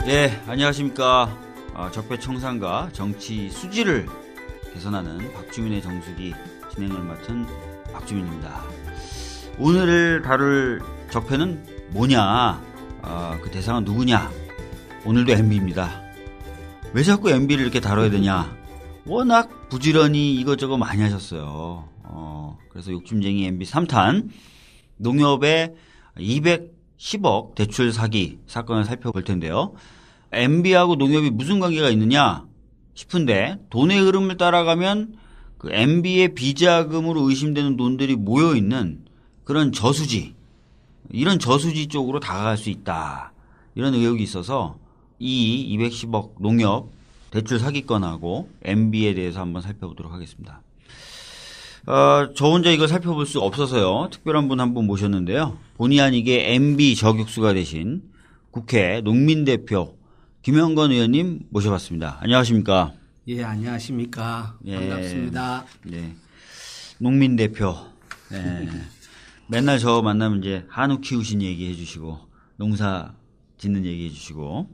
예, 안녕하십니까. 적폐청산과 정치 수지를 개선하는 박주민의 정수기 진행을 맡은 박주민입니다. 오늘 다룰 적폐는 뭐냐, 그 대상은 누구냐. 오늘도 MB입니다. 왜 자꾸 MB를 이렇게 다뤄야 되냐. 워낙 부지런히 이것저것 많이 하셨어요. 그래서 욕심쟁이 MB 3탄 농협의 210억 대출 사기 사건을 살펴볼 텐데요. MB하고 농협이 무슨 관계가 있느냐 싶은데, 돈의 흐름을 따라가면 그 MB의 비자금으로 의심되는 돈들이 모여있는 그런 저수지, 이런 저수지 쪽으로 다가갈 수 있다, 이런 의혹이 있어서 이 210억 농협 대출 사기건하고 MB에 대해서 한번 살펴보도록 하겠습니다. 저 혼자 이걸 살펴볼 수 없어서요, 특별한 분 한 분 모셨는데요. 본의 아니게 MB 저격수가 되신 국회 농민대표 김영건 의원님 모셔봤습니다. 안녕하십니까? 예, 안녕하십니까? 예, 반갑습니다. 네. 농민대표. 예. 맨날 저 만나면 이제 한우 키우신 얘기 해주시고, 농사 짓는 얘기 해주시고.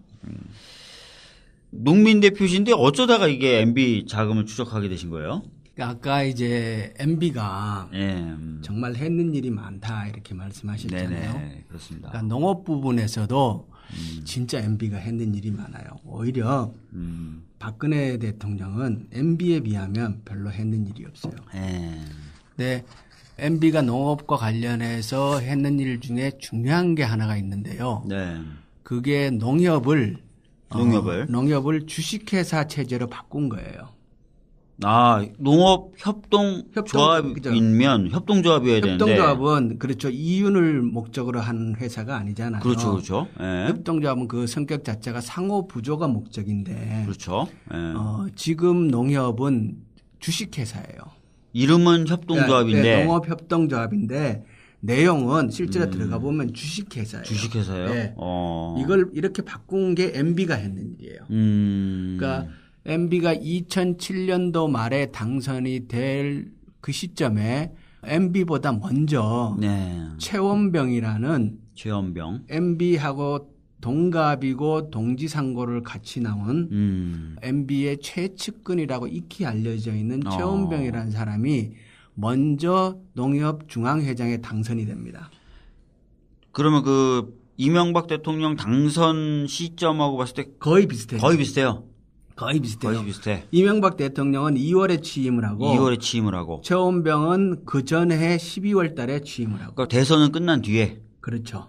농민대표신데 어쩌다가 이게 MB 자금을 추적하게 되신 거예요? 아까 이제 MB가 예. 정말 했는 일이 많다 이렇게 말씀하셨잖아요. 네네, 그렇습니다. 그러니까 농업 부분에서도 진짜 MB가 했는 일이 많아요. 오히려 박근혜 대통령은 MB에 비하면 별로 했는 일이 없어요. 근데 MB가 농업과 관련해서 했는 일 중에 중요한 게 하나가 있는데요. 네. 그게 농협을 주식회사 체제로 바꾼 거예요. 농업 협동조합이면 협동조합이어야 되는데. 협동조합은 그렇죠. 이윤을 목적으로 한 회사가 아니잖아요. 그렇죠, 그렇죠. 예. 협동조합은 그 성격 자체가 상호 부조가 목적인데. 그렇죠. 예. 지금 농협은 주식회사예요. 이름은 협동조합인데. 네, 농업 협동조합인데 내용은 실제로 들어가 보면 주식회사예요. 주식회사요? 네. 이걸 이렇게 바꾼 게 MB가 했는 일이에요. 그러니까 MB가 2007년도 말에 당선이 될 그 시점에 MB보다 먼저 최원병이라는 MB하고 동갑이고 동지상고를 같이 나온 MB의 최측근이라고 익히 알려져 있는 최원병이라는 사람이 먼저 농협 중앙회장에 당선이 됩니다. 그러면 그 이명박 대통령 당선 시점하고 봤을 때 거의 비슷해요. 거의 비슷해요. 거의 비슷해요. 거의 비슷해. 이명박 대통령은 2월에 취임을 하고 최원병은 그 전해 12월 달에 취임을 하고. 그러니까 대선은 끝난 뒤에. 그렇죠.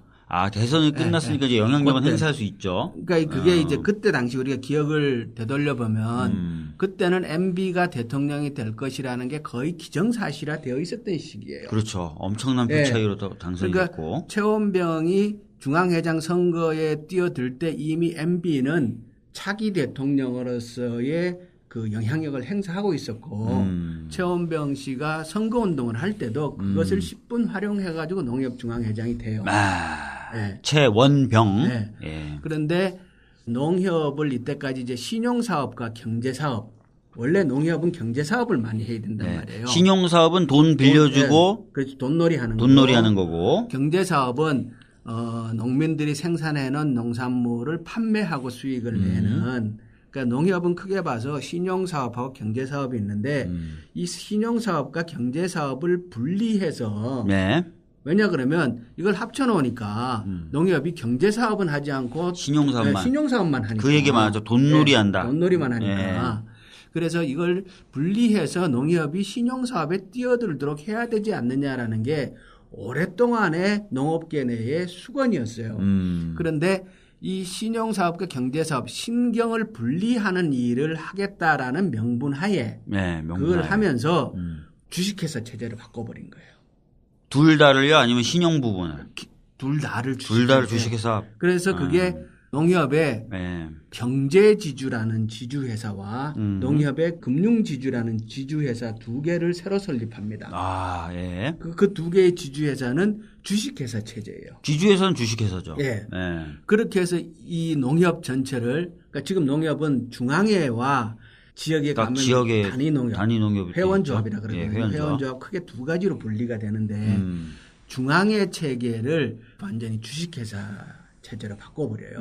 대선이 끝났으니까 이제 영향력은 행사할 수 있죠. 그러니까 그게 이제 그때 당시 우리가 기억을 되돌려 보면 그때는 MB가 대통령이 될 것이라는 게 거의 기정사실화 되어 있었던 시기예요. 그렇죠. 엄청난 표 차이로 당선이 됐고. 그러니까 최원병이 중앙회장 선거에 뛰어들 때 이미 MB는 차기 대통령으로서의 그 영향력을 행사하고 있었고 최원병 씨가 선거운동을 할 때도 그것을 10분 활용해가지고 농협중앙회장이 돼요. 네. 최원병. 네. 예. 그런데 농협을 이때까지 이제 신용사업과 경제사업, 원래 농협은 경제사업을 많이 해야 된단 말이에요. 신용사업은 돈 빌려주고 그렇죠. 돈놀이 하는 거고. 경제사업은 농민들이 생산해놓은 농산물을 판매하고 수익을 내는. 그러니까 농협은 크게 봐서 신용사업하고 경제사업이 있는데 이 신용사업과 경제사업을 분리해서 왜냐 그러면 이걸 합쳐놓으니까 농협이 경제사업은 하지 않고 신용사업만 하니까. 그 얘기만 하죠. 돈놀이한다. 돈놀이만 하니까. 그래서 이걸 분리해서 농협이 신용사업에 뛰어들도록 해야 되지 않느냐라는 게 오랫동안의 농업계 내의 수건이었어요. 그런데 이 신용사업과 경제사업, 신경을 분리하는 일을 하겠다라는 명분 하에 그걸 하면서 주식회사 체제를 바꿔버린 거예요. 둘 다를요? 아니면 신용 부분을? 둘 다를 주식회사. 그래서 그게 농협의 경제지주라는 지주회사와 농협의 금융지주라는 지주회사 두 개를 새로 설립합니다. 그 두 개의 지주회사는 주식회사 체제예요. 지주회사는 주식회사죠. 그렇게 해서 이 농협 전체를, 그러니까 지금 농협은 중앙회와 지역에 가면 단위농협, 회원조합이라 그러거든요. 회원조합 크게 두 가지로 분리가 되는데 중앙회 체계를 완전히 주식회사 체제로 바꿔버려요.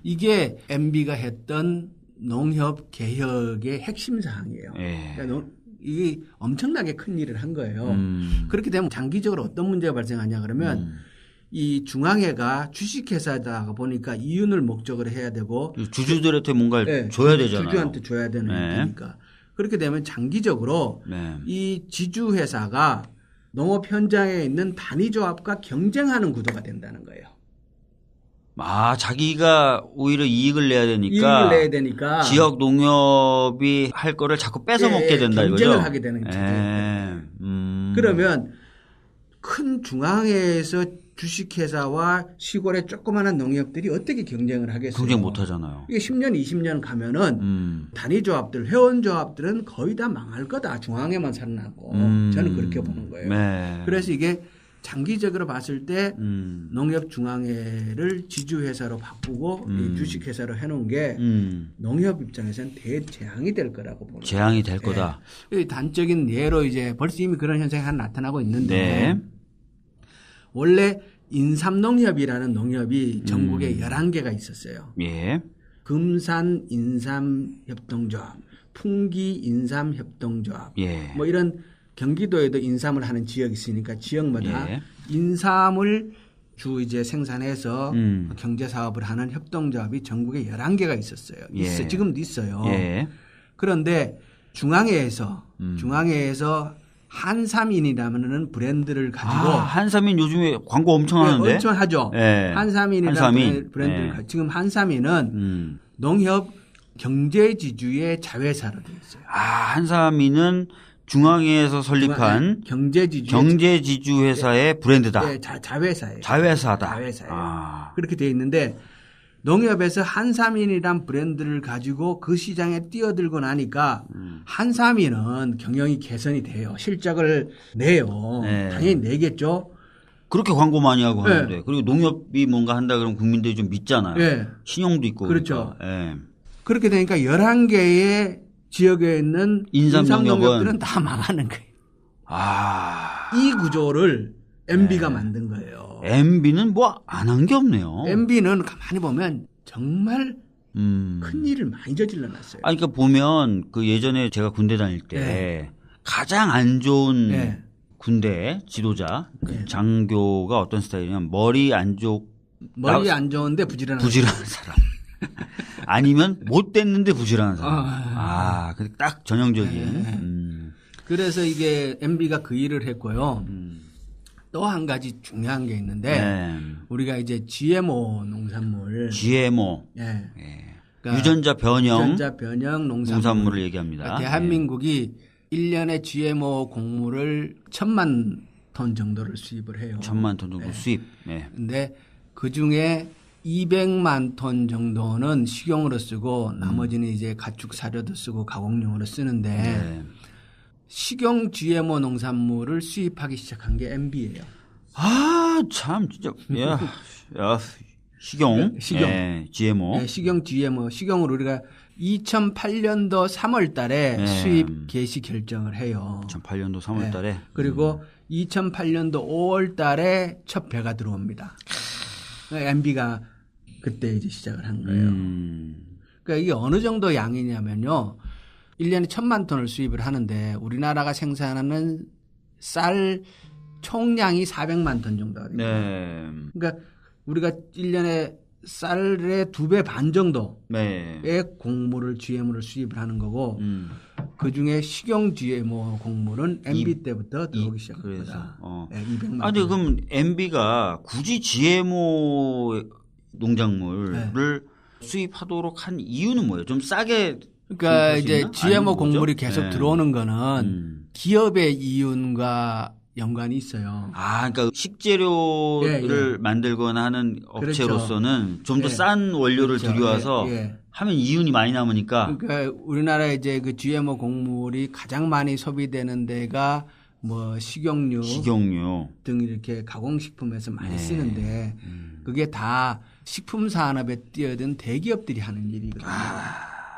이게 MB가 했던 농협 개혁의 핵심 사항이에요. 그러니까 이게 엄청나게 큰 일을 한 거예요. 그렇게 되면 장기적으로 어떤 문제가 발생하냐 그러면 이 중앙회가 주식회사다 보니까 이윤을 목적으로 해야 되고 주주들한테 뭔가를 줘야 되잖아요. 주주한테 줘야 되는 거니까. 그렇게 되면 장기적으로 이 지주회사가 농업 현장에 있는 단위조합과 경쟁하는 구도가 된다는 거예요. 아, 자기가 오히려 이익을 내야 되니까 지역 농협이 할 거를 자꾸 뺏어 먹게 된다 이거죠. 경쟁을 하게 되는 거죠. 그러면 큰 중앙회에서 주식회사와 시골의 조그마한 농협들이 어떻게 경쟁을 하겠어요? 경쟁 못 하잖아요. 이게 10년, 20년 가면은 단위조합들, 회원조합들은 거의 다 망할 거다. 중앙회만 살아나고. 저는 그렇게 보는 거예요. 네. 그래서 이게 장기적으로 봤을 때 농협중앙회를 지주회사로 바꾸고 이 주식회사로 해놓은 게 농협 입장에서는 대재앙이 될 거라고 보는 거예요. 재앙이 될 거다. 단적인 예로 이제 벌써 이미 그런 현상이 하나 나타나고 있는데 네. 원래 인삼농협이라는 농협이 전국에 11개가 있었어요. 예. 금산 인삼협동조합, 풍기 인삼협동조합, 예. 뭐 이런 경기도에도 인삼을 하는 지역이 있으니까 지역마다 인삼을 주 이제 생산해서 경제 사업을 하는 협동조합이 전국에 11개가 있었어요. 지금도 있어요. 그런데 중앙회에서 한삼인이라는 브랜드를 가지고 한삼인 요즘에 광고 엄청 하는데 엄청 하죠. 한삼인이라는 브랜드를 가지고 지금 한삼인은 농협 경제지주의 자회사로 되어 있어요. 한삼인은 중앙회에서 설립한 경제지주 회사의 브랜드다. 네, 자회사예요. 자회사다. 그렇게 되어 있는데 농협에서 한삼인이란 브랜드를 가지고 그 시장에 뛰어들고 나니까 한삼인은 경영이 개선이 돼요. 실적을 내요. 당연히 내겠죠. 그렇게 광고 많이 하고 하는데 그리고 농협이 뭔가 한다 그러면 국민들이 좀 믿잖아요. 신용도 있고. 그렇죠. 그렇게 되니까 11개의 지역에 있는 인삼농협들은 다 망하는 거예요. 이 구조를 MB가 만든 거예요. MB는 뭐 안 한 게 없네요. MB는 가만히 보면 정말 큰 일을 많이 저질러 놨어요. 그러니까 보면 그 예전에 제가 군대 다닐 때 가장 안 좋은 군대 지도자 장교가 어떤 스타일이냐면 머리 안 좋은데 부지런한 사람. 아니면 못 됐는데 부지런한 사람. 딱 전형적인. 그래서 이게 MB가 그 일을 했고요. 또 한 가지 중요한 게 있는데 우리가 이제 GMO 농산물. 그러니까 유전자 변형 농산물을 얘기합니다. 그러니까 대한민국이 1년에 GMO 곡물을 1,000만 톤 정도를 수입을 해요. 1,000만 톤 정도 수입. 근데 그중에 200만 톤 정도는 식용으로 쓰고 나머지는 이제 가축 사료도 쓰고 가공용으로 쓰는데 식용 GMO 농산물을 수입하기 시작한 게 MB예요. 참 진짜 식용 GMO. 식용 GMO 식용을 우리가 2008년도 3월 달에 수입 개시 결정을 해요. 2008년도 3월 달에. 그리고 2008년도 5월 달에 첫 배가 들어옵니다. MB가 그때 이제 시작을 한 거예요. 그러니까 이게 어느 정도 양이냐면요. 1년에 1,000만 톤을 수입을 하는데 우리나라가 생산하는 쌀 총량이 400만 ton 정도가 됩니다. 그러니까 우리가 1년에 쌀의 2배 반 정도의 곡물을 GMO를 수입을 하는 거고 그중에 식용 GMO 곡물은 MB 때부터 들어오기 시작한 거다. 200만 근데 그럼 MB가 굳이 GMO 농작물을 수입하도록 한 이유는 뭐예요? 좀 싸게. 그러니까 이제 GMO 곡물이 계속 들어오는 거는 기업의 이윤과 연관이 있어요. 그러니까 식재료를 만들거나 하는 업체로서는 좀 더 싼 원료를 들여와서 하면 이윤이 많이 남으니까. 그러니까 우리나라에 이제 그 GMO 곡물이 가장 많이 소비되는 데가 뭐 식용유 등 이렇게 가공식품에서 많이 쓰는데 그게 다 식품 산업에 뛰어든 대기업들이 하는 일이거든요.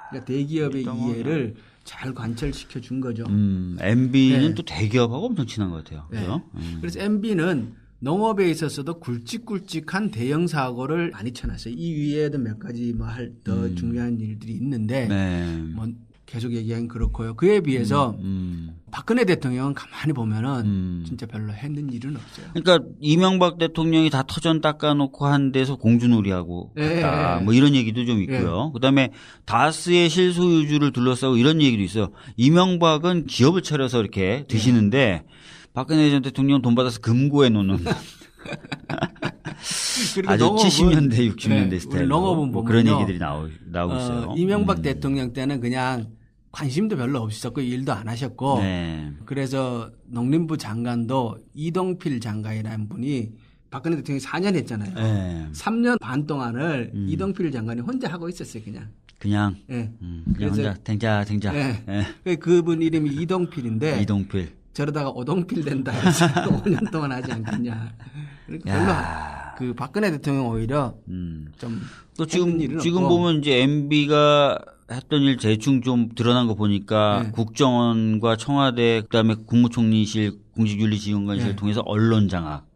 그러니까 대기업의 이해를 잘 관철시켜 준 거죠. MB는 또 대기업하고 엄청 친한 것 같아요. 그렇죠? 그래서 MB는 농업에 있어서도 굵직굵직한 대형 사고를 많이 쳐놨어요. 이 위에도 몇 가지 뭐 더 중요한 일들이 있는데 네. 뭐 계속 얘기하긴 그렇고요. 그에 비해서 박근혜 대통령은 가만히 보면은 진짜 별로 했는 일은 없어요. 그러니까 이명박 대통령이 다 터전 닦아놓고 한 데서 공주놀이하고 갔다. 뭐 이런 얘기도 좀 있고요. 그다음에 다스의 실소유주를 둘러싸고 이런 얘기도 있어요. 이명박은 기업을 차려서 이렇게 드시는데 박근혜 전 대통령 돈 받아서 금고에 놓는 아주 70년대, 60년대 스타일로 농업은 뭐 그런 보면요. 얘기들이 나오고 있어요. 이명박 대통령 때는 그냥 관심도 별로 없었고 일도 안 하셨고 네. 그래서 농림부 장관도 이동필 장관이라는 분이 박근혜 대통령이 4년 했잖아요. 네. 3년 반 동안을 이동필 장관이 혼자 하고 있었어요, 그냥. 그냥 그래서 혼자 댕자. 네. 그분 이름이 이동필인데 이동필. 저러다가 오동필 된다 해서 5년 동안 하지 않겠냐. 그러니까 별로 그 박근혜 대통령 오히려 좀 또 지금 보면 이제 MB가 했던 일 대충 좀 드러난 거 보니까 국정원과 청와대 그다음에 국무총리실 공직윤리지원관실을 통해서 언론 장악,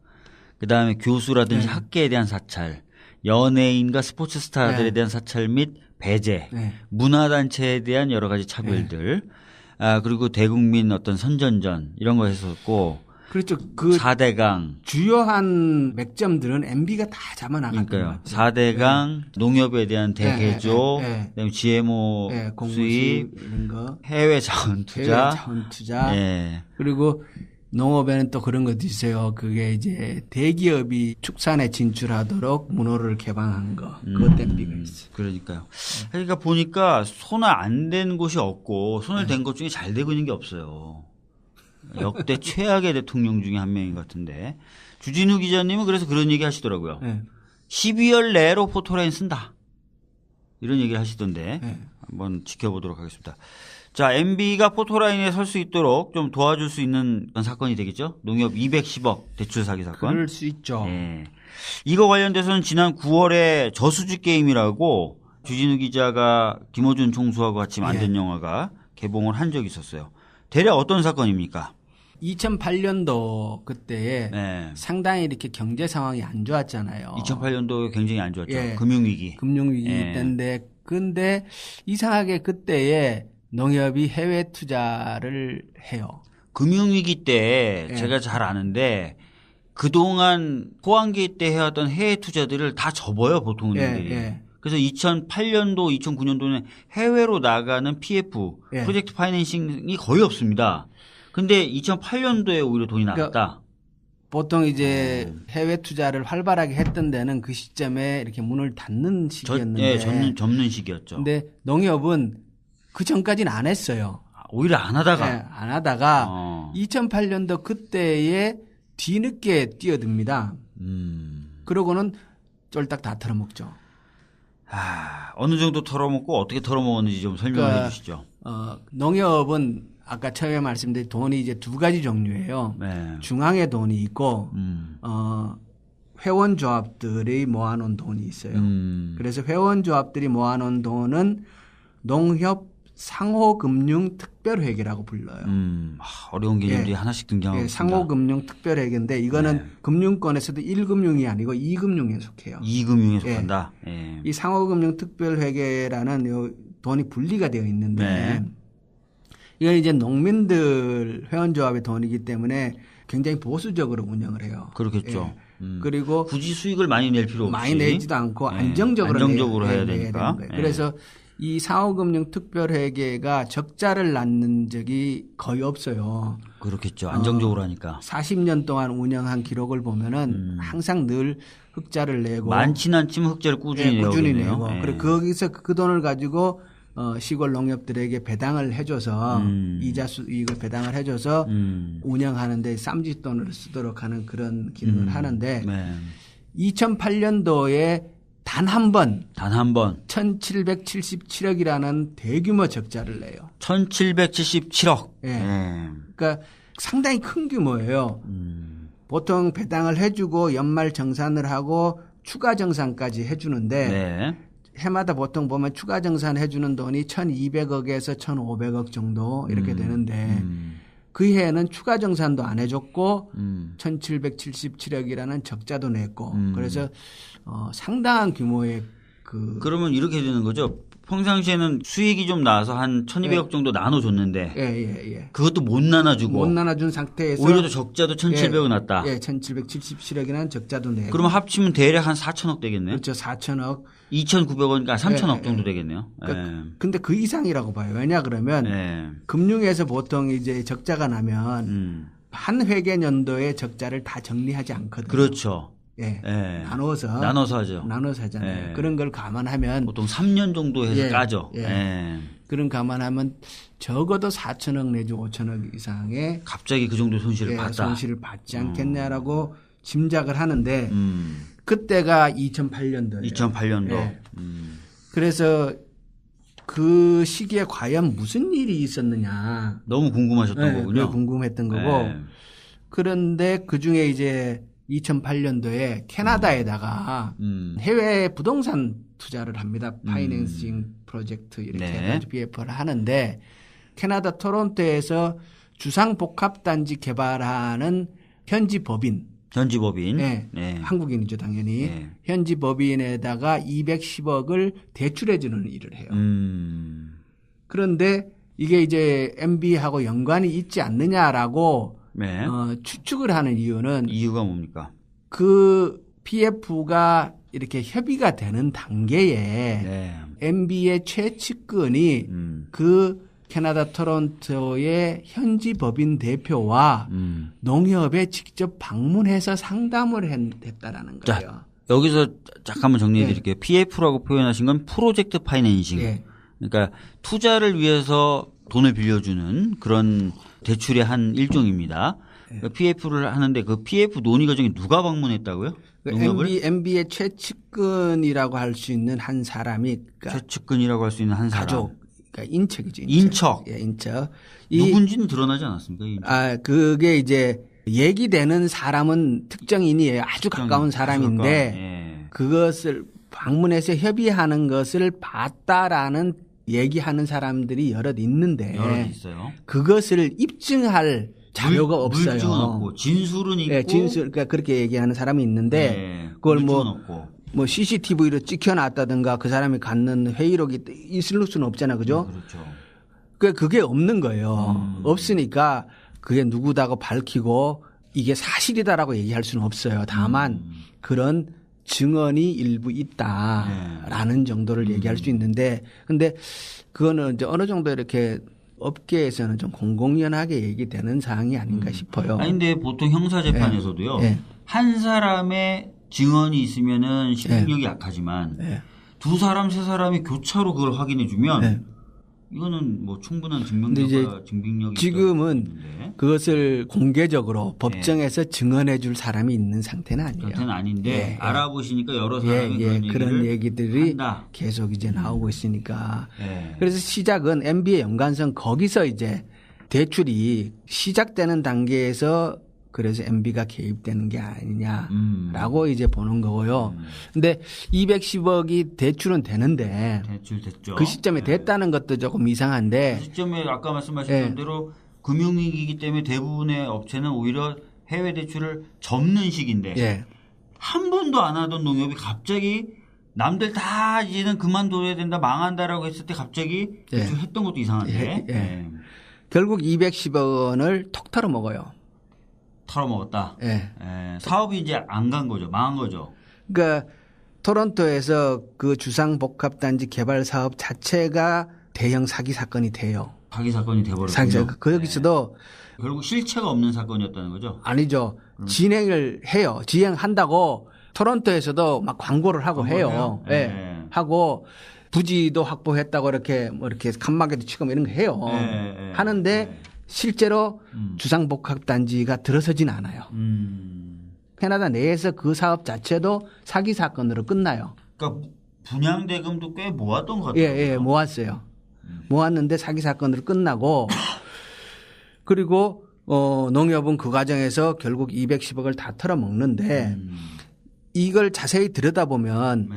그다음에 교수라든지 학계에 대한 사찰, 연예인과 스포츠 스타들에 대한 사찰 및 배제, 문화단체에 대한 여러 가지 차별들, 그리고 대국민 어떤 선전전 이런 거 했었고. 그렇죠. 그 4대강. 주요한 맥점들은 MB가 다 잡아나갔던 그러니까요. 것 같아요. 4대강, 농협에 대한 대개조, 그다음에 GMO 수입, 이런 거. 해외 자원 투자. 그리고 농업에는 또 그런 것도 있어요. 그게 이제 대기업이 축산에 진출하도록 문호를 개방한 거. 그것 MB가 있어요. 그러니까요. 그러니까 보니까 손을 안 댄 곳이 없고 손을 댄 것 중에 잘 되고 있는 게 없어요. 역대 최악의 대통령 중에 한 명인 것 같은데. 주진우 기자님은 그래서 그런 얘기 하시더라고요. 12월 내로 포토라인 쓴다. 이런 얘기를 하시던데 한번 지켜보도록 하겠습니다. 자, MB가 포토라인에 설 수 있도록 좀 도와줄 수 있는 그런 사건이 되겠죠? 농협 210억 대출 사기 사건. 그럴 수 있죠. 이거 관련돼서는 지난 9월에 저수지 게임이라고 주진우 기자가 김어준 총수하고 같이 만든 영화가 개봉을 한 적이 있었어요. 대략 어떤 사건입니까? 2008년도 그때에 상당히 이렇게 경제 상황이 안 좋았잖아요. 2008년도 굉장히 안 좋았죠. 금융위기. 금융위기 때인데 근데 이상하게 그때에 농협이 해외 투자를 해요. 금융위기 때 제가 잘 아는데 그동안 호황기 때 해왔던 해외 투자들을 다 접어요, 보통 은행들이. 그래서 2008년도, 2009년도는 해외로 나가는 PF, 프로젝트 파이낸싱이 거의 없습니다. 근데 2008년도에 오히려 돈이 나왔다. 그러니까 보통 이제 해외 투자를 활발하게 했던 데는 그 시점에 이렇게 문을 닫는 시기였는데. 접는 시기였죠. 근데 농협은 그 전까지는 안 했어요. 오히려 안 하다가. 안 하다가 2008년도 그때에 뒤늦게 뛰어듭니다. 그러고는 쫄딱 다 털어먹죠. 어느 정도 털어먹고 어떻게 털어먹었는지 좀 설명해 주시죠. 농협은 아까 처음에 말씀드린 돈이 이제 두 가지 종류예요. 중앙에 돈이 있고, 회원조합들이 모아놓은 돈이 있어요. 그래서 회원조합들이 모아놓은 돈은 농협 상호금융특별회계라고 불러요. 어려운 개념들이 하나씩 등장하고 있습니다. 상호금융특별회계인데 이거는 금융권에서도 1금융이 아니고 2금융에 속해요. 2금융에 속한다. 이 상호금융특별회계라는 돈이 분리가 되어 있는데 이건 이제 농민들 회원조합의 돈이기 때문에 굉장히 보수적으로 운영을 해요. 그렇겠죠. 그리고 굳이 수익을 많이 낼 필요 없이 많이 내지도 않고 안정적으로 해야 되니까. 그래서 이 상호금융특별회계가 적자를 낳는 적이 거의 없어요. 그렇겠죠. 안정적으로 하니까. 40년 동안 운영한 기록을 보면은 항상 늘 흑자를 내고 많지는 않지만 흑자를 꾸준히 내고 그리고 거기서 그 돈을 가지고 시골 농협들에게 배당을 해줘서 이자 수익을 배당을 해줘서 운영하는데 쌈짓돈을 쓰도록 하는 그런 기능을 하는데 2008년도에 단 한 번 1777억이라는 대규모 적자를 내요. 1777억. 그러니까 상당히 큰 규모예요. 보통 배당을 해주고 연말 정산을 하고 추가 정산까지 해주는데 해마다 보통 보면 추가 정산 해주는 돈이 1200억에서 1500억 정도 이렇게 되는데 그 해에는 추가 정산도 안 해줬고 1,777억이라는 적자도 냈고 그래서 상당한 규모의 그러면 이렇게 되는 거죠. 평상시에는 수익이 좀 나와서 한 1,200억 정도 나눠줬는데 예. 그것도 못 나눠주고 못 나눠준 상태에서 오히려 더 적자도 1,700억 났다. 예, 1,777억이라는 적자도 내고. 그러면 합치면 대략 한 4천억 되겠네요. 그렇죠. 4천억. 2,900원이니까 3천억 정도 되겠네요. 근데 그 이상이라고 봐요. 왜냐 그러면 금융에서 보통 이제 적자가 나면 한 회계 연도의 적자를 다 정리하지 않거든요. 그렇죠. 예. 나눠서 하죠. 나눠서 하잖아요. 그런 걸 감안하면 보통 3년 정도 해서 까죠. 그런 감안하면 적어도 4천억 내지 5천억 이상의 갑자기 그 정도 손실을 봤다. 손실을 받지 않겠냐라고 짐작을 하는데 그때가 2008년도예요. 2008년도. 그래서 그 시기에 과연 무슨 일이 있었느냐. 너무 궁금하셨던 거군요. 궁금했던 거고. 그런데 그중에 이제 2008년도에 캐나다에다가 해외 부동산 투자를 합니다. 파이낸싱 프로젝트 이렇게 해가지고 BF를 하는데 캐나다 토론토에서 주상복합단지 개발하는 현지 법인. 한국인이죠 당연히. 현지 법인에다가 210억을 대출해 주는 일을 해요. 그런데 이게 이제 MB하고 연관이 있지 않느냐라고 추측을 하는 이유가 뭡니까? 그 PF가 이렇게 협의가 되는 단계에 MB의 최측근이 그 캐나다 토론토의 현지 법인 대표와 농협에 직접 방문해서 상담을 했다라는 거예요. 자, 여기서 잠깐만 정리해 드릴게요. PF라고 표현하신 건 프로젝트 파이낸싱. 그러니까 투자를 위해서 돈을 빌려주는 그런 대출의 한 일종입니다. PF를 하는데 그 PF 논의 과정에 누가 방문했다고요? MB의 최측근이라고 할 수 있는 한 사람이 최측근이라고 할 수 있는 한 사람. 가족. 그러니까 인척이죠. 인척. 인척. 누군지는 드러나지 않았습니까? 인척. 그게 이제 얘기되는 사람은 특정인이에요. 아주 가까운 사람인데 그것을 방문해서 협의하는 것을 봤다라는 얘기하는 사람들이 여럿 있는데 있어요. 그것을 입증할 자료가 없어요. 물증은 없고 진술은 있고. 진술 그러니까 그렇게 얘기하는 사람이 있는데 그걸 뭐 CCTV로 찍혀놨다든가 그 사람이 갖는 회의록이 있을 수는 없잖아, 그죠? 그렇죠. 그게 없는 거예요. 없으니까 그게 누구다고 밝히고 이게 사실이다라고 얘기할 수는 없어요. 다만 그런 증언이 일부 있다라는 정도를 얘기할 수 있는데, 근데 그거는 이제 어느 정도 이렇게 업계에서는 좀 공공연하게 얘기되는 사항이 아닌가 싶어요. 아니, 근데 보통 형사재판에서도요, 한 사람의 증언이 있으면은 신빙력이 약하지만 두 사람, 세 사람이 교차로 그걸 확인해주면 이거는 뭐 충분한 증빙력이 지금은 그것을 공개적으로 법정에서 증언해 줄 사람이 있는 상태는 아니에요. 상태는 아닌데 알아보시니까 여러 사람이 그런 얘기들이 한다. 계속 이제 나오고 있으니까. 그래서 시작은 MB의 연관성 거기서 이제 대출이 시작되는 단계에서 그래서 MB가 개입되는 게 아니냐라고 이제 보는 거고요. 근데 210억이 대출은 되는데 대출됐죠. 그 시점에 됐다는 것도 조금 이상한데 그 시점에 아까 말씀하신 대로 금융위기이기 때문에 대부분의 업체는 오히려 해외 대출을 접는 시기인데 한 번도 안 하던 농협이 갑자기 남들 다 이제는 그만둬야 된다 망한다라고 했을 때 갑자기 대출했던 것도 이상한데 결국 210억 원을 톡 털어먹어요. 털어먹었다. 사업이 이제 안 간 거죠. 망한 거죠. 그러니까 토론토에서 그 주상복합단지 개발 사업 자체가 대형 사기 사건이 돼요. 사기 사건이 돼버렸군요. 거기서도 결국 실체가 없는 사건이었다는 거죠. 아니죠. 진행을 해요. 진행한다고 토론토에서도 막 광고를 하고 해요. 하고 부지도 확보했다고 이렇게 칸막이도 치고 이런 거 해요. 하는데 실제로 주상복합단지가 들어서진 않아요. 캐나다 내에서 그 사업 자체도 사기 사건으로 끝나요. 그러니까 분양 대금도 꽤 모았던 것 같아요. 모았어요. 모았는데 사기 사건으로 끝나고 그리고 농협은 그 과정에서 결국 210억을 다 털어먹는데 이걸 자세히 들여다보면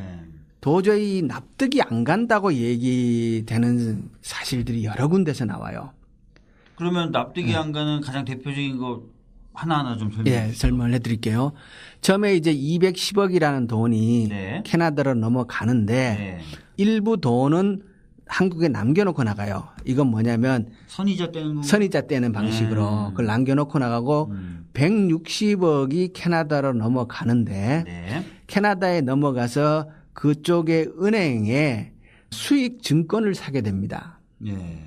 도저히 납득이 안 간다고 얘기되는 사실들이 여러 군데서 나와요. 그러면 납득이 안 가는 가장 대표적인 거 하나하나 좀 설명해 주시죠. 예, 설명을 해드릴게요. 처음에 이제 210억이라는 돈이 네. 캐나다로 넘어가는데 네. 일부 돈은 한국에 남겨놓고 나가요. 이건 뭐냐면 선의자 떼는 거. 선의자 떼는 방식으로 그걸 남겨놓고 나가고 160억이 캐나다로 넘어가는데 네. 캐나다에 넘어가서 그쪽의 은행에 수익 증권을 사게 됩니다. 네.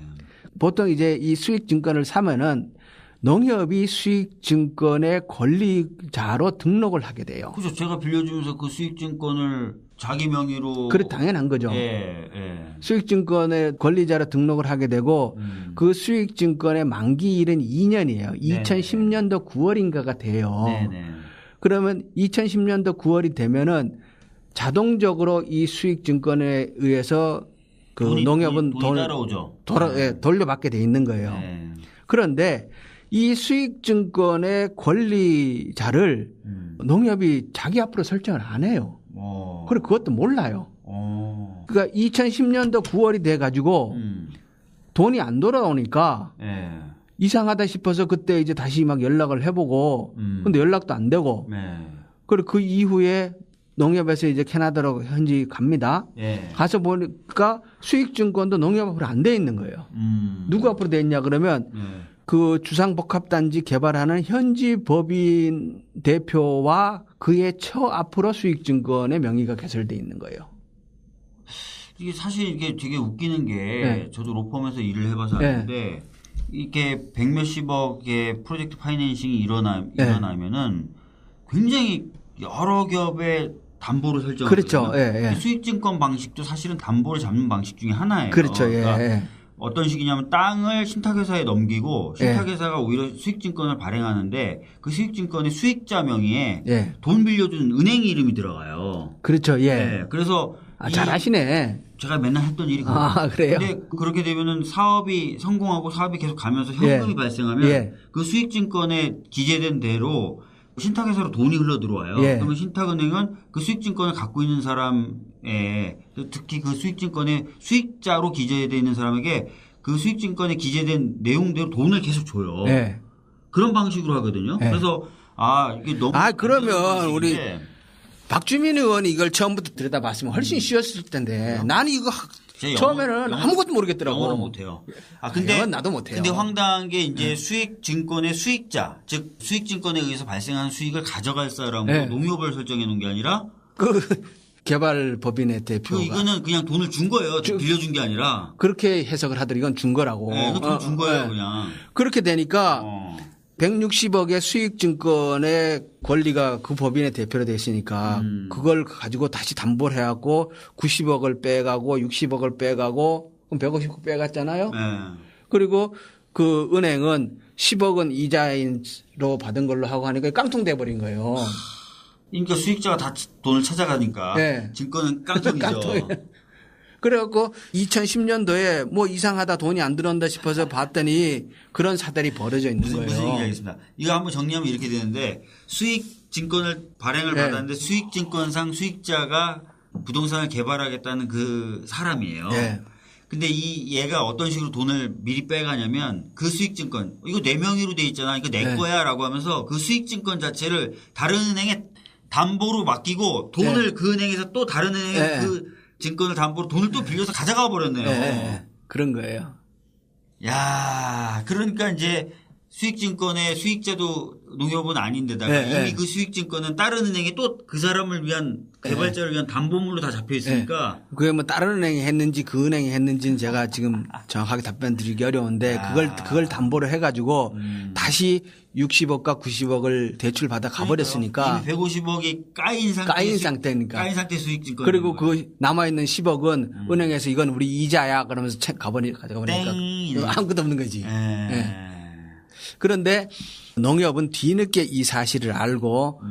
보통 이제 이 수익 증권을 사면은 농협이 수익 증권의 권리자로 등록을 하게 돼요. 그죠. 제가 빌려주면서 그 수익증권을 자기 명의로. 그래 당연한 거죠. 예, 예. 수익증권의 권리자로 등록을 하게 되고 그 수익증권의 만기일은 2년이에요. 2010년도 9월인가가 돼요. 네네. 그러면 2010년도 9월이 되면은 자동적으로 이 수익증권에 의해서 그 농협은 돈이 따라오죠. 돌려받게 돼 있는 거예요. 네. 그런데 이 수익증권의 권리자를 농협이 자기 앞으로 설정을 안 해요. 그리고 그것도 몰라요. 그러니까 2010년도 9월이 돼 가지고 돈이 안 돌아오니까 네. 이상하다 싶어서 그때 이제 다시 막 연락을 해보고 근데 연락도 안 되고 네. 그리고 그 이후에 농협에서 이제 캐나다로 현지 갑니다. 네. 가서 보니까 수익증권도 농협 앞으로 안 돼 있는 거예요. 누구 앞으로 돼 있냐 그러면 그 주상복합단지 개발하는 현지 법인 대표와 그의 처 앞으로 수익증권의 명의가 개설돼 있는 거예요. 이게 사실 이게 되게 웃기는 게 네. 저도 로펌에서 일을 해봐서 네. 아는데 이게 100몇십억의 프로젝트 파이낸싱이 일어나면은 굉장히 여러 기업의 담보를 설정하거든요. 그렇죠. 예, 예. 수익증권 방식도 사실은 담보를 잡는 방식 중에 하나예요. 그렇죠. 예, 그러니까 예. 어떤 식이냐면 땅을 신탁회사에 넘기고 신탁회사가 오히려 수익증권을 발행하는데 그 수익증권의 수익자 명의에 예. 돈 빌려준 은행 이름이 들어가요. 그렇죠. 예. 네, 그래서 잘 아시네. 제가 맨날 했던 일이 그래요? 근데 그렇게 되면은 사업이 성공하고 사업이 계속 가면서 현금이 발생하면 그 수익증권에 기재된 대로 신탁회사로 돈이 흘러 들어와요. 그러면 신탁은행은 그 수익증권을 갖고 있는 사람에 특히 그 수익증권의 수익자로 기재되어 있는 사람에게 그 수익증권에 기재된 내용대로 돈을 계속 줘요. 그런 방식으로 하거든요. 그래서 이게 너무 그러면 우리 박주민 의원이 이걸 처음부터 들여다봤으면 훨씬 쉬웠을 텐데 나는 이거 처음에는 아무것도 모르겠더라고. 영어를 못해요. 근데 나도 못해요. 근데 황당한 게 이제 수익증권의 수익자, 즉 수익증권에 의해서 발생한 수익을 가져갈 사람으로 농협을 설정해 놓은 게 아니라 그 개발법인의 대표가 이거는 그냥 돈을 준 거예요. 빌려준 게 아니라 그렇게 해석을 하더니 이건 준 거라고. 돈 준 거예요, 그냥. 그렇게 되니까 160억의 수익증권의 권리가 그 법인의 대표로 돼 있으니까 그걸 가지고 다시 담보를 해갖고 90억을 빼가고 60억을 빼가고 그럼 150억 빼갔잖아요. 그리고 그 은행은 10억은 이자로 받은 걸로 하고 하니까 깡통돼 버린 거예요. 그러니까 수익자가 다 돈을 찾아가니까 증권은 깡통이죠. 그래갖고 2010년도에 뭐 이상하다 돈이 안 들어온다 싶어서 봤더니 그런 사달이 벌어져 있는 거예요. 무슨 얘기 하겠습니다. 이거 한번 정리하면 이렇게 되는데 수익증권을 발행을 받았는데 수익증권상 수익자가 부동산을 개발하겠다는 그 사람이에요. 근데 얘가 어떤 식으로 돈을 미리 빼가냐면 그 수익증권 이거 내 명의로 돼 있잖아. 이거 내 거야라고 하면서 그 수익증권 자체를 다른 은행에 담보로 맡기고 돈을 그 은행에서 또 다른 은행에 그 증권을 담보로 돈을 또 빌려서 가져가 버렸네요. 그런 거예요. 야, 그러니까 이제 수익증권의 수익자도 농협은 아닌데다가 이미 그 수익증권은 다른 은행에 또 그 사람을 위한 개발자를 위한 담보물로 다 잡혀 있으니까. 그게 뭐 다른 은행이 했는지 그 은행이 했는지는 제가 지금 정확하게 답변 드리기 어려운데 그걸 담보로 해가지고 다시 60억과 90억을 대출 받아 가버렸으니까. 이미 150억이 까인 상태니까. 까인 상태 수익증권. 그리고 그 남아있는 10억은 은행에서 이건 우리 이자야 그러면서 가져가 버리니까 아무것도 없는 거지. 그런데 농협은 뒤늦게 이 사실을 알고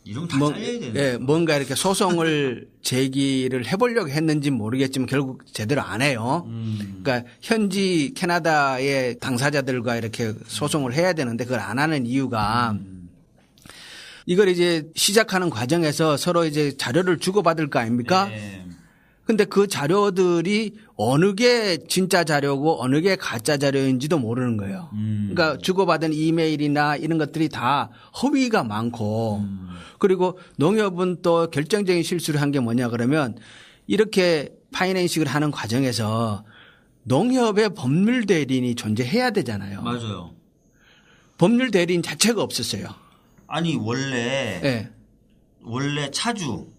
이러면 다 잘려야 되는데. 뭔가 이렇게 소송을 제기를 해보려고 했는지 모르겠지만 결국 제대로 안 해요. 그러니까 현지 캐나다의 당사자들과 이렇게 소송을 해야 되는데 그걸 안 하는 이유가 이걸 이제 시작하는 과정에서 서로 이제 자료를 주고받을 거 아닙니까? 근데 그 자료들이 어느 게 진짜 자료고 어느 게 가짜 자료인지도 모르는 거예요. 그러니까 주고받은 이메일이나 이런 것들이 다 허위가 많고 그리고 농협은 또 결정적인 실수를 한 게 뭐냐 그러면 이렇게 파이낸싱을 하는 과정에서 농협의 법률 대리인이 존재해야 되잖아요. 맞아요. 법률 대리인 자체가 없었어요. 아니 원래 예. 원래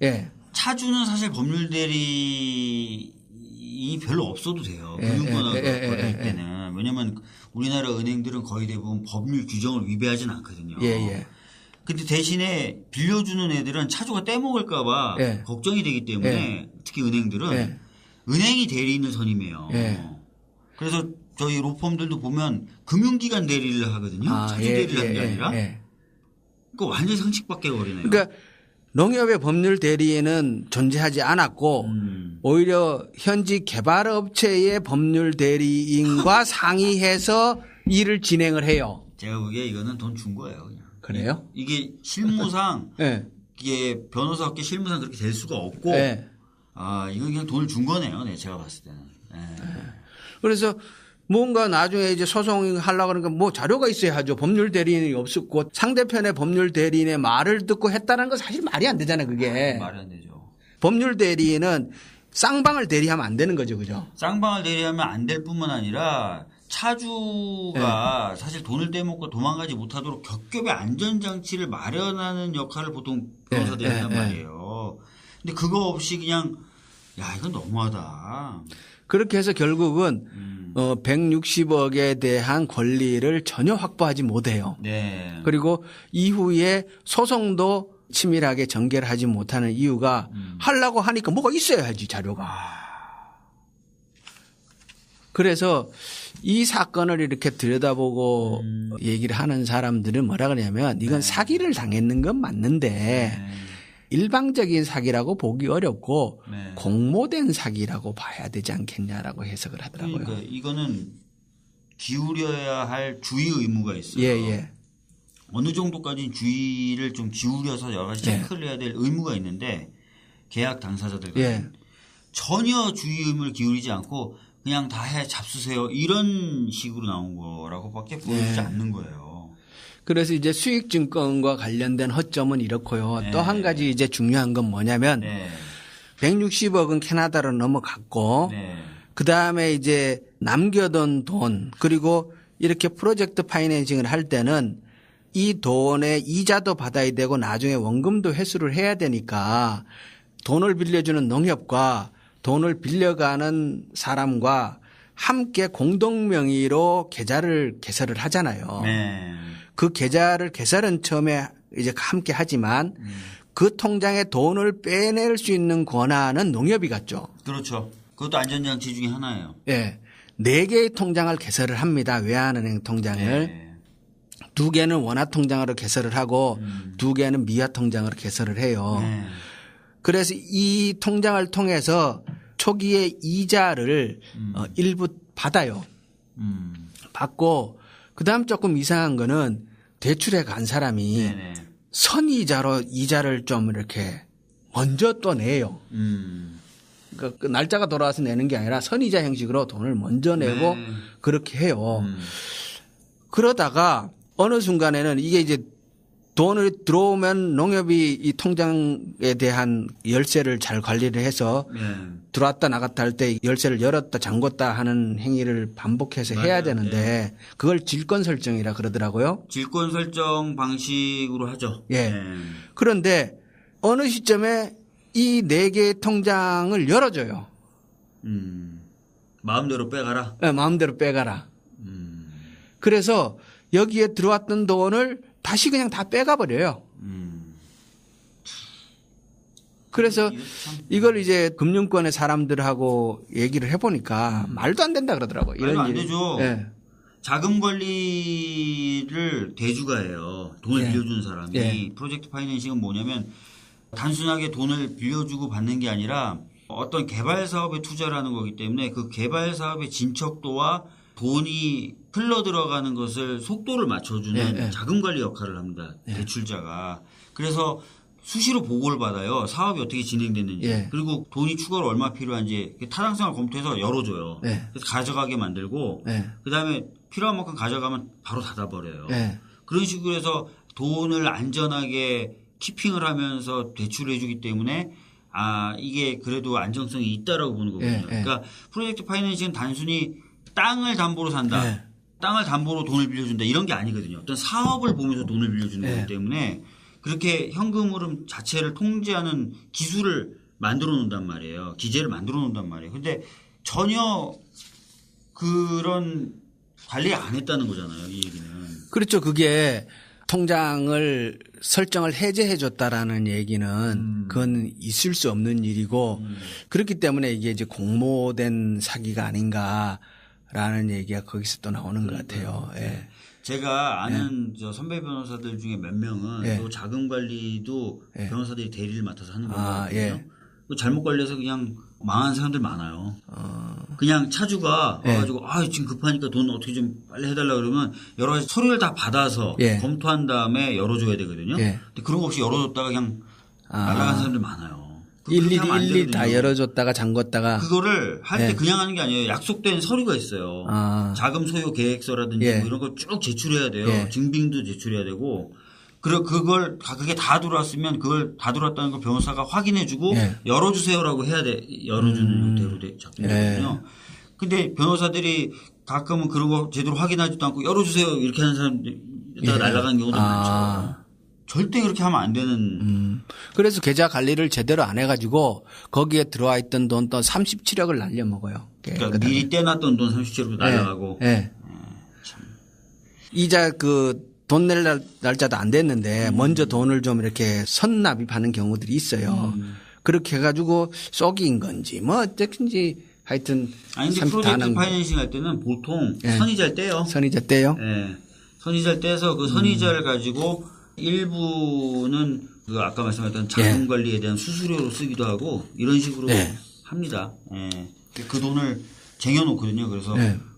예. 차주는 사실 법률 대리인이 별로 없어도 돼요. 금융권하고 거래할 때는. 왜냐하면 우리나라 은행들은 거의 대부분 법률 규정을 위배하진 않거든요. 예. 근데 대신에 빌려주는 애들은 차주가 떼먹을까 봐 예. 걱정이 되기 때문에 예. 특히 은행들은 예. 은행이 대리인을 선임해요. 예. 그래서 저희 로펌들도 보면 금융기관 대리를 하거든요. 차주 대리를 하는 게 아니라. 그거 완전히 상식밖에 거리네요. 그러니까 농협의 법률 대리인은 존재하지 않았고 오히려 현지 개발업체의 법률 대리인과 상의해서 일을 진행을 해요. 제가 보기에 이거는 돈 준 거예요. 그냥. 그래요? 이게 실무상 네. 이게 변호사업계 실무상 그렇게 될 수가 없고 네. 아 이건 그냥 돈을 준 거네요. 네, 제가 봤을 때는. 네. 그래서 뭔가 나중에 이제 소송하려고 그러니까 뭐 자료가 있어야 하죠. 법률 대리인이 없었고 상대편의 법률 대리인의 말을 듣고 했다는 건 사실 말이 안 되잖아요. 그게. 말이 안 되죠. 법률 대리인은 쌍방을 대리하면 안 되는 거죠. 그죠? 쌍방을 대리하면 안 될 뿐만 아니라 차주가 사실 돈을 떼먹고 도망가지 못하도록 겹겹의 안전장치를 마련하는 역할을 보통 변호사들이 한단 말이에요. 근데 그거 없이 그냥 야 이건 너무하다. 그렇게 해서 결국은 160억에 대한 권리를 전혀 확보하지 못해요. 네. 그리고 이후에 소송도 치밀하게 전개를 하지 못하는 이유가 하려고 하니까 뭐가 있어야지 자료가. 그래서 이 사건을 이렇게 들여다보고 얘기를 하는 사람들은 뭐라 그러냐면 이건 사기를 당했는 건 맞는데 일방적인 사기라고 보기 어렵고 공모된 사기라고 봐야 되지 않겠냐라고 해석을 하더라고요. 그러니까 이거는 기울여야 할 주의 의무가 있어요. 예. 어느 정도까지 주의를 좀 기울여서 여러 가지 체크를 해야 될 의무가 있는데 계약 당사자들과 전혀 주의 의무를 기울이지 않고 그냥 다 해 잡수세요 이런 식으로 나온 거라고밖에 보여주지 않는 거예요. 그래서 이제 수익증권과 관련된 허점은 이렇고요. 또 한 가지 이제 중요한 건 뭐냐면 160억은 캐나다로 넘어갔고 그 다음에 이제 남겨둔 돈 그리고 이렇게 프로젝트 파이낸싱을 할 때는 이 돈의 이자도 받아야 되고 나중에 원금도 회수를 해야 되니까 돈을 빌려주는 농협과 돈을 빌려가는 사람과 함께 공동명의로 계좌를 개설을 하잖아요. 그 계좌를 개설은 처음에 이제 함께 하지만 그 통장에 돈을 빼낼 수 있는 권한은 농협이 갖죠. 그렇죠. 그것도 안전장치 중에 하나예요. 네. 4개의 통장을 개설을 합니다. 외환은행 통장을. 2개는 원화 통장으로 개설을 하고 2개는 미화 통장으로 개설을 해요. 그래서 이 통장을 통해서 초기에 이자를 일부 받아요. 받고 그다음 조금 이상한 거는 대출에 간 사람이 선이자로 이자를 좀 이렇게 먼저 또 내요. 그러니까 그 날짜가 돌아와서 내는 게 아니라 선이자 형식으로 돈을 먼저 내고 그렇게 해요. 그러다가 어느 순간에는 이게 이제 돈을 들어오면 농협이 이 통장에 대한 열쇠를 잘 관리를 해서 들어왔다 나갔다 할 때 열쇠를 열었다 잠궜다 하는 행위를 반복해서 해야 되는데 그걸 질권 설정이라 그러더라고요. 질권 설정 방식으로 하죠. 그런데 어느 시점에 이 4개의 통장을 열어줘요. 마음대로 빼가라? 네, 마음대로 빼가라. 그래서 여기에 들어왔던 돈을 다시 그냥 다 빼가 버려요. 그래서 이걸 이제 금융권의 사람들하고 얘기를 해보니까 말도 안 된다 그러더라고요. 말도 안 되죠. 자금 관리를 대주가 해요. 돈을 빌려주는 사람이. 프로젝트 파이낸싱은 뭐냐면 단순하게 돈을 빌려주고 받는 게 아니라 어떤 개발 사업에 투자를 하는 거기 때문에 그 개발 사업의 진척도와 돈이 흘러 들어가는 것을 속도를 맞춰주는 자금 관리 역할을 합니다. 대출자가. 그래서 수시로 보고를 받아요. 사업이 어떻게 진행됐는지. 예. 그리고 돈이 추가로 얼마 필요한지 타당성을 검토해서 열어줘요. 예. 그래서 가져가게 만들고 예. 그다음에 필요한 만큼 가져가면 바로 닫아버려요. 예. 그런 식으로 해서 돈을 안전하게 키핑을 하면서 대출을 해주기 때문에 이게 그래도 안정성이 있다라고 보는 거거든요. 예. 그러니까 프로젝트 파이낸싱은 단순히 땅을 담보로 산다. 예. 땅을 담보로 돈을 빌려준다. 이런 게 아니거든요. 어떤 사업을 보면서 돈을 빌려주는 예. 거기 때문에 그렇게 현금 흐름 자체를 통제하는 기술을 만들어 놓는단 말이에요. 기제를 만들어 놓는단 말이에요. 근데 전혀 그런 관리 안 했다는 거잖아요. 이 얘기는. 그렇죠. 그게 통장을 설정을 해제해 줬다라는 얘기는 그건 있을 수 없는 일이고 그렇기 때문에 이게 이제 공모된 사기가 아닌가라는 얘기가 거기서 또 나오는 것 같아요. 예. 제가 아는 저 선배 변호사들 중에 몇 명은 예. 또 자금 관리도 예. 변호사들이 대리를 맡아서 하는 아, 거거든요. 예. 잘못 관리해서 그냥 망한 사람들 많아요. 그냥 차주가 예. 와가지고 지금 급하니까 돈 어떻게 좀 빨리 해달라 그러면 여러 가지 서류를 다 받아서 예. 검토한 다음에 열어줘야 되거든요. 예. 근데 그런 거 없이 열어줬다가 그냥 날아간 사람들 많아요. 일일이 다 열어줬다가 잠궜다가 그거를 할 때 예. 그냥 하는 게 아니에요. 약속된 서류가 있어요. 자금 소요 계획서라든지 예. 뭐 이런 거 쭉 제출해야 돼요. 예. 증빙도 제출해야 되고. 그리고 그게 다 들어왔으면 그걸 다 들어왔다는 걸 변호사가 확인해주고 예. 열어주세요라고 해야 돼. 열어주는 형태로 작성되거든요. 근데 변호사들이 가끔은 그런 거 제대로 확인하지도 않고 열어주세요 이렇게 하는 사람들이 날아가는 경우도 많죠. 절대 그렇게 하면 안 되는. 그래서 계좌 관리를 제대로 안 해가지고 거기에 들어와 있던 돈 또 37억을 날려먹어요. 그러니까 미리 떼놨던 돈 37억도 날아가고. 네. 이자 돈 낼 날짜도 안 됐는데 먼저 돈을 좀 이렇게 선납입하는 경우들이 있어요. 그렇게 해가지고 쏙인 건지 뭐 어쨌든지 하여튼. 아니 근데 프로젝트 파이낸싱 할 때는 보통 선이자를 떼요. 선이자 떼요? 네. 선이자를 떼서 그 선이자를 가지고 일부는 그 아까 말씀하셨던 자금 관리에 대한 수수료로 쓰기도 하고 이런 식으로 합니다. 그 돈을 쟁여놓거든요. 그래서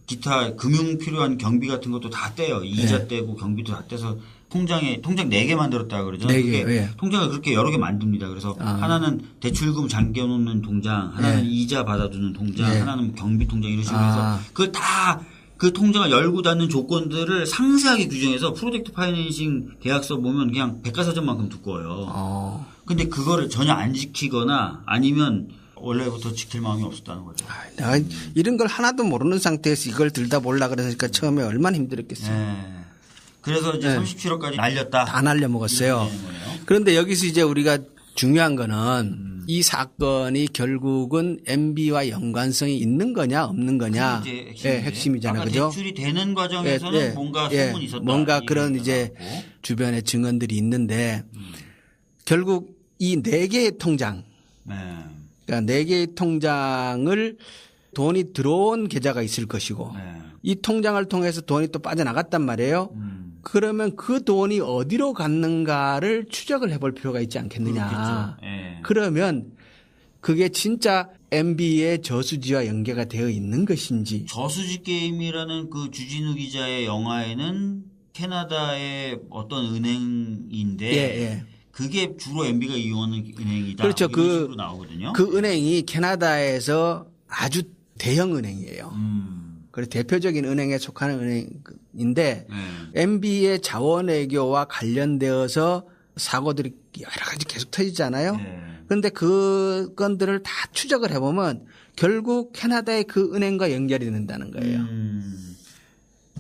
기타 금융 필요한 경비 같은 것도 다 떼요. 이자 떼고 경비도 다 떼서 통장 4개 만들었다 그러죠. 4개. 통장을 그렇게 여러 개 만듭니다. 그래서 하나는 대출금 잠겨놓는 통장, 하나는 이자 받아두는 통장, 하나는 경비 통장 이런 식으로 해서 그걸 다 그 통장을 열고 닫는 조건들을 상세하게 규정해서 프로젝트 파이낸싱 계약서 보면 그냥 백과사전만큼 두꺼워요. 근데 그거를 전혀 안 지키거나 아니면 원래부터 지킬 마음이 없었다는 거죠. 내가 이런 걸 하나도 모르는 상태에서 이걸 들다 보려고 그러니까 처음에 얼마나 힘들었겠어요. 그래서 이제 37억까지 날렸다. 다 날려먹었어요. 그런데 여기서 이제 우리가 중요한 거는 이 사건이 결국은 MB와 연관성이 있는 거냐 없는 거냐 핵심이잖아요. 그죠? 대출이 되는 과정에서는 뭔가 소문이 있었다. 뭔가 그런 이제 주변에 증언들이 있는데 결국 이 4개의 통장 그러니까 4개의 통장을 돈이 들어온 계좌가 있을 것이고 이 통장을 통해서 돈이 또 빠져나갔단 말이에요. 그러면 그 돈이 어디로 갔는가를 추적을 해볼 필요가 있지 않겠느냐. 그러면 그게 진짜 MB의 저수지와 연계가 되어 있는 것인지. 저수지 게임이라는 그 주진우 기자의 영화에는 캐나다의 어떤 은행인데 그게 주로 MB가 이용하는 은행이다. 그렇죠. 이런 식으로 나오거든요. 그 은행이 캐나다에서 아주 대형 은행이에요. 그래서 대표적인 은행에 속하는 은행인데 MB의 자원외교와 관련되어서 사고들이 여러 가지 계속 터지잖아요. 그런데 그 건들을 다 추적을 해보면 결국 캐나다의 그 은행과 연결이 된다는 거예요.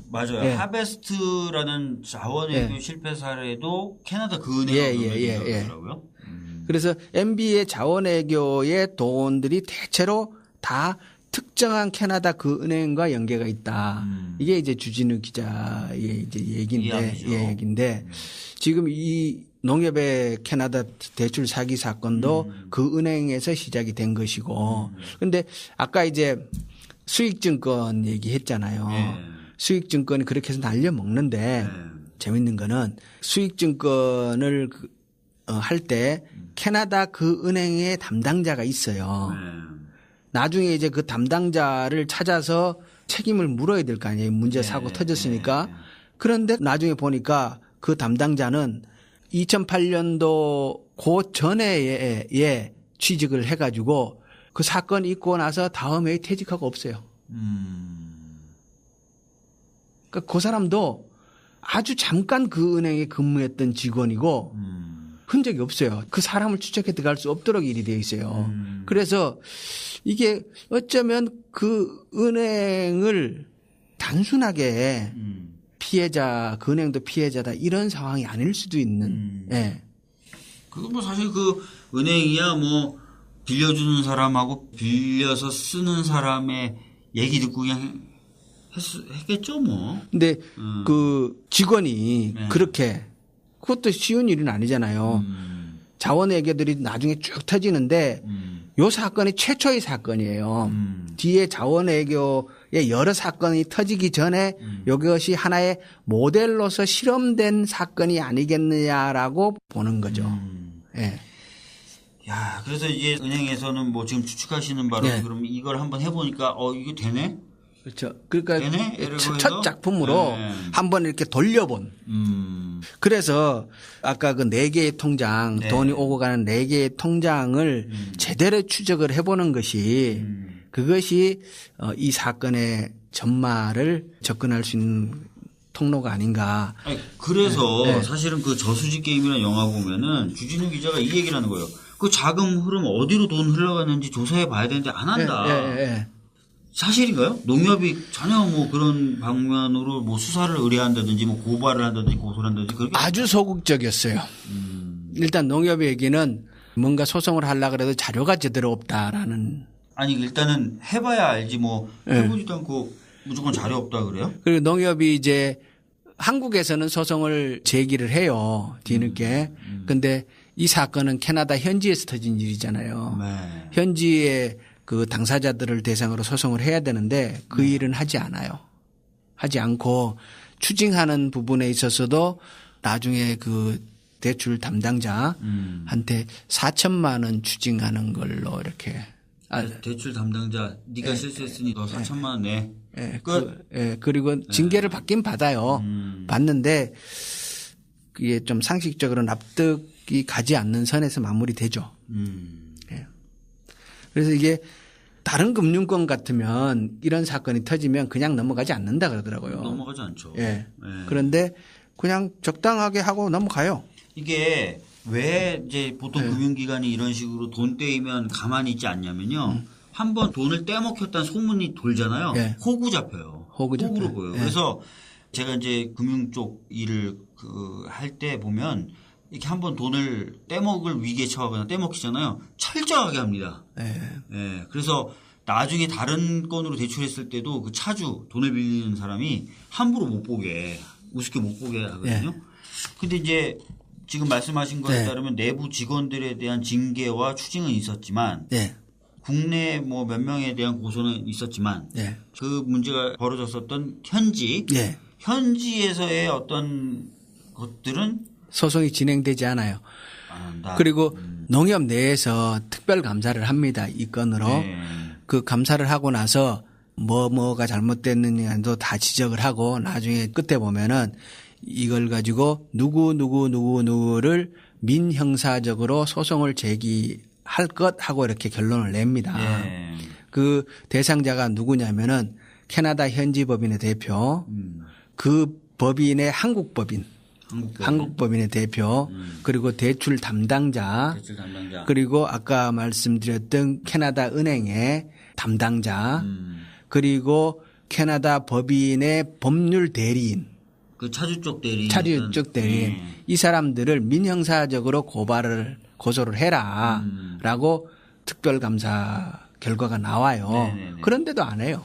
맞아요. 하베스트라는 자원외교 실패 사례도 캐나다 그 은행과 연결되더라고요. 그래서 MB의 자원외교의 돈들이 대체로 다 특정한 캐나다 그 은행과 연계가 있다. 이게 이제 주진우 기자의 이제 얘기인데 지금 이 농협의 캐나다 대출 사기 사건도 그 은행에서 시작이 된 것이고. 그런데 아까 이제 수익증권 얘기했잖아요. 수익증권이 그렇게 해서 날려먹는데 재밌는 거는 수익증권을 할 때 캐나다 그 은행의 담당자가 있어요. 나중에 이제 그 담당자를 찾아서 책임을 물어야 될 거 아니에요. 문제 사고 터졌으니까. 그런데 나중에 보니까 그 담당자는 2008년도 그 전에 취직을 해가지고 그 사건 있고 나서 다음 해에 퇴직하고 없어요. 그러니까 그 사람도 아주 잠깐 그 은행에 근무했던 직원이고 흔적이 없어요. 그 사람을 추적해 들어갈 수 없도록 일이 되어 있어요. 그래서 이게 어쩌면 그 은행을 단순하게 피해자, 그 은행도 피해자다 이런 상황이 아닐 수도 있는. 예. 그거 뭐 사실 그 은행이야 뭐 빌려주는 사람하고 빌려서 쓰는 사람의 얘기 듣고 그냥 했겠죠 뭐. 근데 그 직원이 네. 그렇게 그것도 쉬운 일은 아니잖아요. 자원외교들이 나중에 쭉 터지는데 요 사건이 최초의 사건이에요. 뒤에 자원외교의 여러 사건이 터지기 전에 이것이 하나의 모델로서 실험된 사건이 아니겠느냐라고 보는 거죠. 예. 야, 그래서 이제 은행에서는 뭐 지금 추측하시는 바로 네. 그럼 이걸 한번 해보니까 이게 되네? 그렇죠. 그러니까 되네? 이러고 첫 해서? 작품으로 네. 한번 이렇게 돌려본. 그래서 아까 그 4개의 통장, 네. 돈이 오고 가는 4개의 통장을 제대로 추적을 해보는 것이 그것이 이 사건의 전말을 접근할 수 있는 통로가 아닌가. 아니, 그래서 네. 사실은 그 저수지 게임이라는 영화 보면은 주진우 기자가 이 얘기를 하는 거예요. 그 자금 흐름 어디로 돈 흘러가는지 조사해 봐야 되는데 안 한다. 예. 사실인가요? 농협이 전혀 뭐 그런 방면으로 뭐 수사를 의뢰한다든지 뭐 고발을 한다든지 고소를 한다든지 그렇게 아주 소극적이었어요. 일단 농협의 얘기는 뭔가 소송을 하려고 해도 자료가 제대로 없다라는. 아니 일단은 해봐야 알지 뭐 해보지도 않고 무조건 자료 없다 그래요? 그리고 농협이 이제 한국에서는 소송을 제기를 해요. 뒤늦게. 근데 이 사건은 캐나다 현지에서 터진 일이잖아요. 네. 현지의 그 당사자들을 대상으로 소송을 해야 되는데 그 일은 하지 않아요. 하지 않고 추징하는 부분에 있어서도 나중에 그 대출 담당자한테 4천만 원 추징하는 걸로 이렇게. 대출 담당자 네가 실수했으니 너 4천만 원 내. 끝. 그리고 징계를 받긴 받아요. 받는데 그게 좀 상식적으로 납득이 가지 않는 선에서 마무리되죠. 예. 그래서 이게 다른 금융권 같으면 이런 사건이 터지면 그냥 넘어가지 않는다 그러더라고요. 넘어가지 않죠. 예. 네. 그런데 그냥 적당하게 하고 넘어가요. 이게 왜 이제 보통 금융기관이 이런 식으로 돈 떼이면 가만히 있지 않냐면요. 한번 돈을 떼먹혔다는 소문이 돌잖아요. 예. 호구 잡혀요. 호구 잡혀요. 호구로 보여요. 예. 그래서 제가 이제 금융 쪽 일을 할 때 보면 이렇게 한번 돈을 떼먹을 위기에 처하거나 떼먹히잖아요. 철저하게 합니다. 예. 그래서 나중에 다른 건으로 대출했을 때도 그 차주 돈을 빌리는 사람이 함부로 못 보게 우습게 못 보게 하거든요. 근데 이제 지금 말씀하신 거에 따르면 내부 직원들에 대한 징계와 추징은 있었지만 국내 뭐 몇 명에 대한 고소는 있었지만 그 문제가 벌어졌었던 현지에서의 어떤 것들은 소송이 진행되지 않아요. 안 한다. 그리고 농협 내에서 특별 감사를 합니다. 이 건으로. 그 감사를 하고 나서 뭐가 잘못됐느냐도 다 지적을 하고 나중에 끝에 보면은 이걸 가지고 누구를 민형사적으로 소송을 제기할 것 하고 이렇게 결론을 냅니다. 그 대상자가 누구냐면은 캐나다 현지 법인의 대표, 그 법인의 한국법인의 대표, 그리고 대출 담당자, 그리고 아까 말씀드렸던 캐나다 은행의 담당자, 그리고 캐나다 법인의 법률 대리인, 그 차주 쪽 대리인, 이 사람들을 민형사적으로 고소를 해라라고 특별감사 결과가 나와요. 그런데도 안 해요.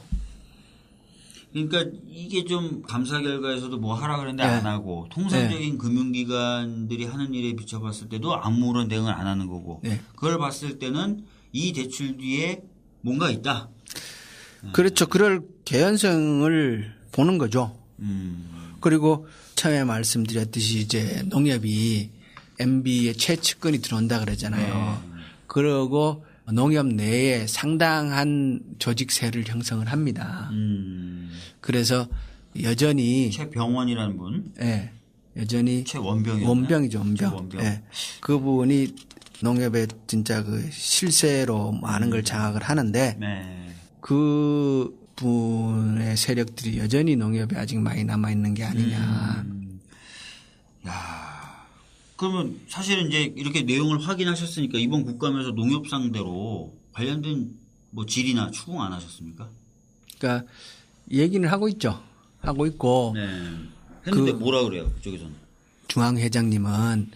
그러니까 이게 좀 감사 결과에서도 뭐 하라 그랬는데 안 하고 통상적인 금융기관들이 하는 일에 비춰봤을 때도 아무런 대응을 안 하는 거고 그걸 봤을 때는 이 대출 뒤에 뭔가 있다. 그렇죠. 그럴 개연성을 보는 거죠. 그리고 처음에 말씀드렸듯이 이제 농협이 MB의 최측근이 들어온다 그러잖아요. 그러고 농협 내에 상당한 조직세를 형성을 합니다. 그래서 여전히 최병원이라는 분. 여전히 최원병이요. 원병이죠, 원병. 최원병. 예. 그분이 농협에 진짜 그 실세로 많은 걸 장악을 하는데 네. 그 분의 세력들이 여전히 농협에 아직 많이 남아 있는 게 아니냐. 야, 그러면 사실은 이제 이렇게 내용을 확인하셨으니까 이번 국감에서 농협 상대로 관련된 뭐 질의나 추궁 안 하셨습니까? 그러니까 얘기는 하고 있죠. 하고 있고 네. 했는데 뭐라 그래요? 그쪽에서는. 중앙회장님은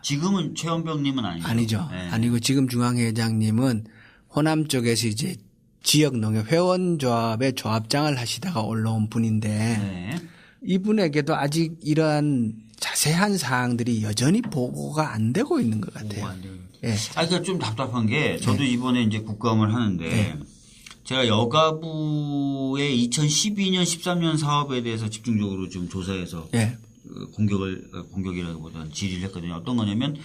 지금은 최원병님은 아니죠. 아니죠. 네. 아니고 지금 중앙회장님은 호남 쪽에서 이제 지역 농협 회원조합의 조합장을 하시다가 올라온 분인데 네. 이분에게도 아직 이러한 자세한 사항들이 여전히 보고가 안 되고 있는 것 같아요. 예. 그러니까 좀 답답한 게 저도 이번에 이제 국감을 하는데 제가 여가부의 2012년, 13년 사업에 대해서 집중적으로 좀 조사해서 예. 공격이라기보다는 질의를 했거든요. 어떤 거냐면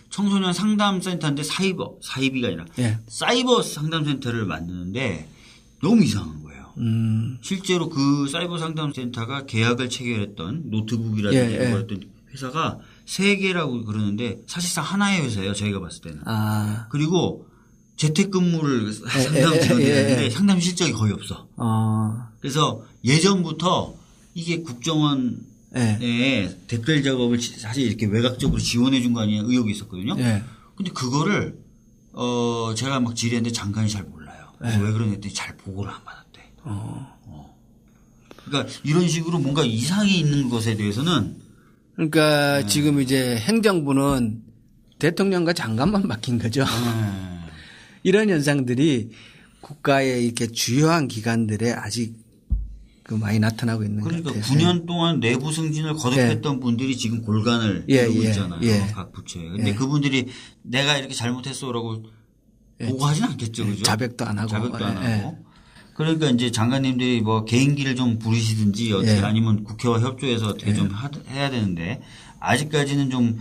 청소년 상담센터인데 사이비가 아니라 예. 사이버 상담센터를 만드는데 너무 이상한 거예요. 실제로 그 사이버 상담센터가 계약을 체결했던 노트북이라든지 예, 예. 그랬던 회사가 3개라고 그러는데 사실상 하나의 회사예요. 저희가 봤을 때는. 아. 그리고 재택근무를 상담 지원되는데 상담 실적이 거의 없어. 그래서 예전부터 이게 국정원의 댓글 작업을 사실 이렇게 외곽적으로 지원해 준 거 아니냐 의혹이 있었거든요. 예. 근데 그거를 제가 막 질의했는데 장관이 잘 몰라요. 그래서 왜 그러냐 했더니 잘 보고를 안 받았대. 그러니까 이런 식으로 뭔가 이상이 있는 것에 대해서는 그러니까 지금 이제 행정부는 대통령과 장관만 맡긴 거죠. 이런 현상들이 국가의 이렇게 주요한 기관들에 아직 그 많이 나타나고 있는 것 그러니까 같아요. 9년 동안 내부 승진을 거듭했던 분들이 지금 골간을 이루고 있잖아요. 각 부처에. 근데 그분들이 내가 이렇게 잘못했어라고 보고하진 않겠죠. 그죠? 자백도 안 하고. 그러니까 이제 장관님들이 뭐 개인기를 좀 부리시든지 어떻게 아니면 국회와 협조해서 어떻게 좀 해야 되는데 아직까지는 좀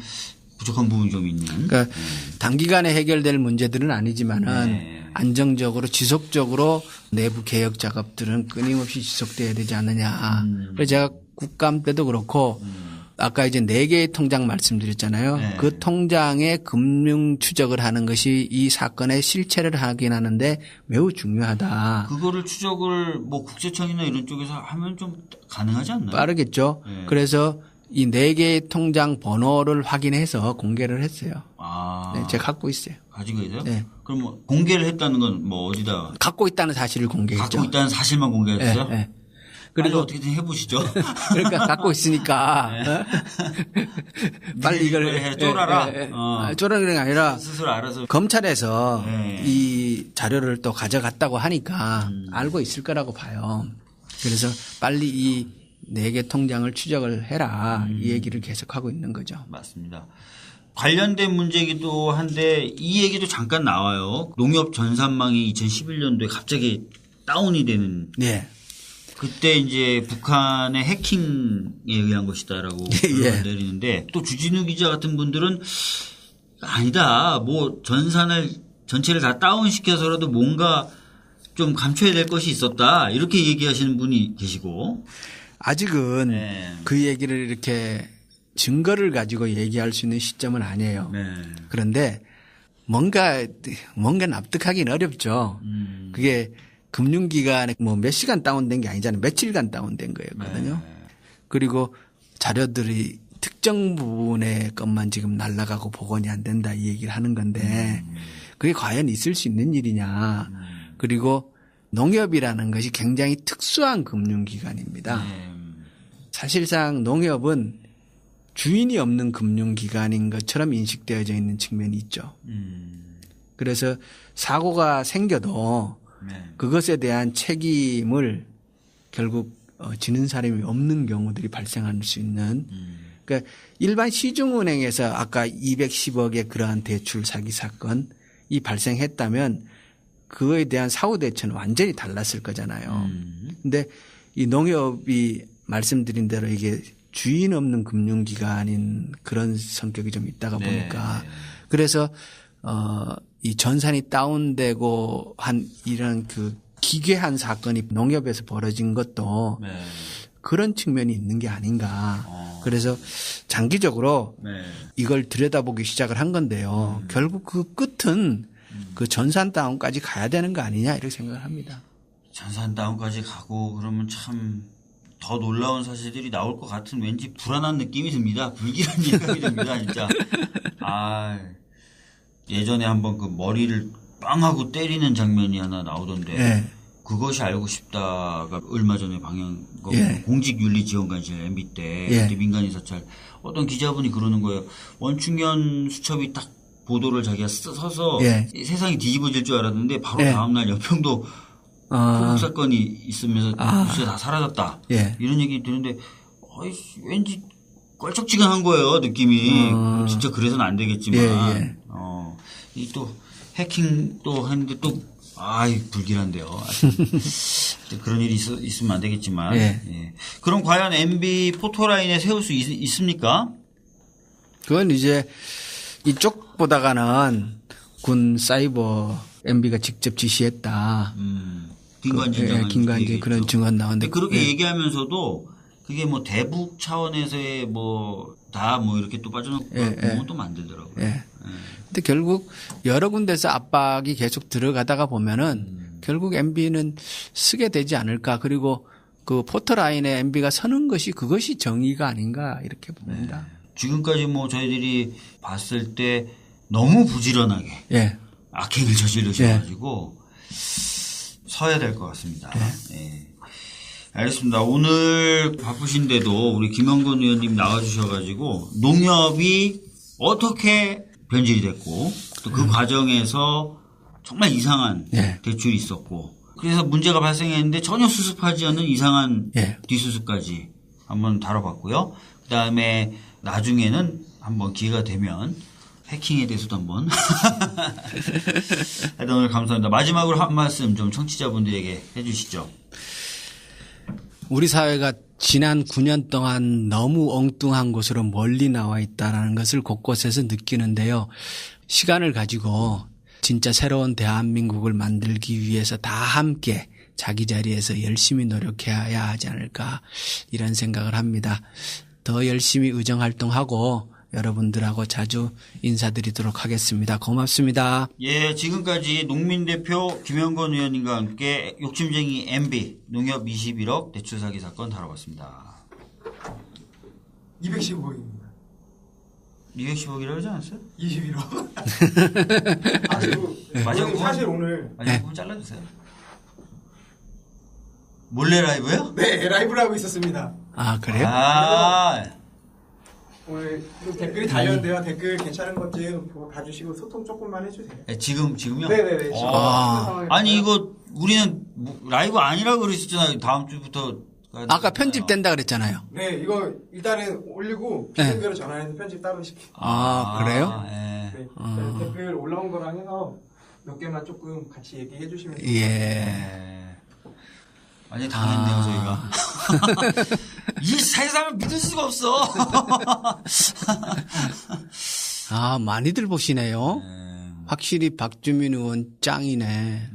부족한 부분이 좀 있는. 그러니까 단기간에 해결될 문제들은 아니지만은 안정적으로 지속적으로 내부 개혁 작업들은 끊임없이 지속돼야 되지 않느냐. 그래서 제가 국감 때도 그렇고 아까 이제 4개의 통장 말씀드렸잖아요. 그 통장의 금융 추적을 하는 것이 이 사건의 실체를 확인하는데 매우 중요하다. 그거를 추적을 뭐 국세청이나 이런 쪽에서 하면 좀 가능하지 않나요? 빠르겠죠. 그래서 이 4개의 통장 번호를 확인해서 공개를 했어요. 네, 제가 갖고 있어요. 가지고 있어요? 네. 그럼 뭐 공개를 했다는 건 뭐 어디다? 갖고 있다는 사실을 공개했죠. 갖고 있다는 사실만 공개했어요? 네. 그리고 어떻게든 해보시죠. 그러니까 갖고 있으니까 빨리 이걸 쫄아라. 쫄아는 게 아니라 스스로 알아서 검찰에서 이 자료를 또 가져갔다고 하니까 알고 있을 거라고 봐요. 그래서 빨리 이 4개 통장을 추적을 해라 이 얘기를 계속하고 있는 거죠. 맞습니다. 관련된 문제이기도 한데 이 얘기도 잠깐 나와요. 농협 전산망이 2011년도에 갑자기 다운이 되는. 네. 그때 이제 북한의 해킹에 의한 것이다라고 결론을 내리는데 또 주진우 기자 같은 분들은 아니다. 뭐 전체를 다 다운시켜서라도 뭔가 좀 감춰야 될 것이 있었다. 이렇게 얘기하시는 분이 계시고. 아직은 그 얘기를 이렇게 증거를 가지고 얘기할 수 있는 시점은 아니에요. 그런데 뭔가 납득하기는 어렵죠. 그게 금융기관에 뭐 몇 시간 다운된 게 아니잖아요. 며칠간 다운된 거였거든요. 그리고 자료들이 특정 부분의 것만 지금 날아가고 복원이 안 된다 이 얘기를 하는 건데 그게 과연 있을 수 있는 일이냐. 그리고 농협이라는 것이 굉장히 특수한 금융기관입니다. 사실상 농협은 주인이 없는 금융기관인 것처럼 인식되어져 있는 측면이 있죠. 그래서 사고가 생겨도 그것에 대한 책임을 결국 지는 사람이 없는 경우들이 발생할 수 있는 그러니까 일반 시중은행에서 아까 210억의 그러한 대출 사기 사건이 발생했다면 그거에 대한 사후 대처는 완전히 달랐을 거잖아요. 근데 이 농협이 말씀드린 대로 이게 주인 없는 금융기관인 그런 성격이 좀 있다가 보니까 그래서 이 전산이 다운되고 한 이런 그 기괴한 사건이 농협에서 벌어진 것도 그런 측면이 있는 게 아닌가. 그래서 장기적으로 네. 이걸 들여다보기 시작을 한 건데요. 결국 그 끝은 그 전산다운까지 가야 되는 거 아니냐 이렇게 생각을 합니다. 전산다운까지 가고 그러면 참 더 놀라운 사실들이 나올 것 같은 왠지 불안한 느낌이 듭니다. 불길한 예감이 듭니다. 진짜. 예전에 한번 그 머리를 빵 하고 때리는 장면이 하나 나오던데 예. 그것이 알고 싶다가 얼마 전에 방영 예. 공직윤리지원관실 MB 때 예. 그때 민간인 사찰 어떤 기자분이 그러는 거예요. 원충현 수첩이 딱 보도를 자기가 서서 예. 세상이 뒤집어질 줄 알았는데 바로 예. 다음날 연평도 포국 사건이 있으면서 뉴스에 다 사라졌다. 예. 이런 얘기 드는데 왠지 껄쩍지근한 거예요 느낌이. 진짜 그래서는 안 되겠지만 예, 예. 이 또 해킹 또 했는데 또 불길한데요. 그런 일이 있으면 안 되겠지만. 예. 예. 그럼 과연 MB 포토라인에 세울 수 있습니까? 그건 이제 이쪽보다가는 군 사이버 MB가 직접 지시했다. 김관진 장관 김관진 그런 증언 나오는데 그렇게 얘기하면서도 그게 뭐 대북 차원에서의 다 이렇게 또 빠져나오고 그건 또 만들더라고요. 예. 근데 결국 여러 군데서 압박이 계속 들어가다가 보면은 결국 MB는 쓰게 되지 않을까. 그리고 그 포털라인에 MB가 서는 것이 그것이 정의가 아닌가 이렇게 봅니다. 지금까지 저희들이 봤을 때 너무 부지런하게 예. 악행을 저지르셔가지고 서야 될 것 같습니다. 예. 알겠습니다. 오늘 바쁘신데도 우리 김영건 의원님 나와주셔가지고 농협이 어떻게 변질이 됐고 또 그 과정에서 정말 이상한 대출이 있었고 그래서 문제가 발생했는데 전혀 수습하지 않는 이상한 뒷수습까지 한번 다뤄봤고요. 그다음에 나중에는 한번 기회가 되면 해킹에 대해서도 한번 하여튼 오늘 감사합니다. 마지막으로 한 말씀 좀 청취자분들에게 해주시죠. 우리 사회가 지난 9년 동안 너무 엉뚱한 곳으로 멀리 나와 있다는 것을 곳곳에서 느끼는데요. 시간을 가지고 진짜 새로운 대한민국을 만들기 위해서 다 함께 자기 자리에서 열심히 노력해야 하지 않을까 이런 생각을 합니다. 더 열심히 의정활동하고 여러분들하고 자주 인사드리도록 하겠습니다. 고맙습니다. 예, 지금까지 농민대표 김영건 의원님과 함께 욕심쟁이 MB 농협 21억 대출 사기 사건 다뤄봤습니다. 215억입니다. 210억이라고 하지 않았어요? 21억. 아주 사실 오늘 마지막 부분 잘라주세요. 몰래 라이브요? 네 라이브를 하고 있었습니다. 아 그래요? 오늘 좀 댓글이 달렸는데요. 댓글 괜찮은 건지 봐주시고 소통 조금만 해주세요. 지금요? 네네네. 아니 이거 우리는 라이브 아니라고 그러셨잖아요. 다음 주부터. 아까 편집된다 그랬잖아요. 네 이거 일단은 올리고 비밀대로 전화해서 편집 따로 시킬게요. 그래요? 네. 댓글 올라온 거랑 해서 몇 개만 조금 같이 얘기해 주시면 돼요. 예. 완전 당했네요 저희가. 이 세상을 믿을 수가 없어. 많이들 보시네요. 확실히 박주민 의원 짱이네.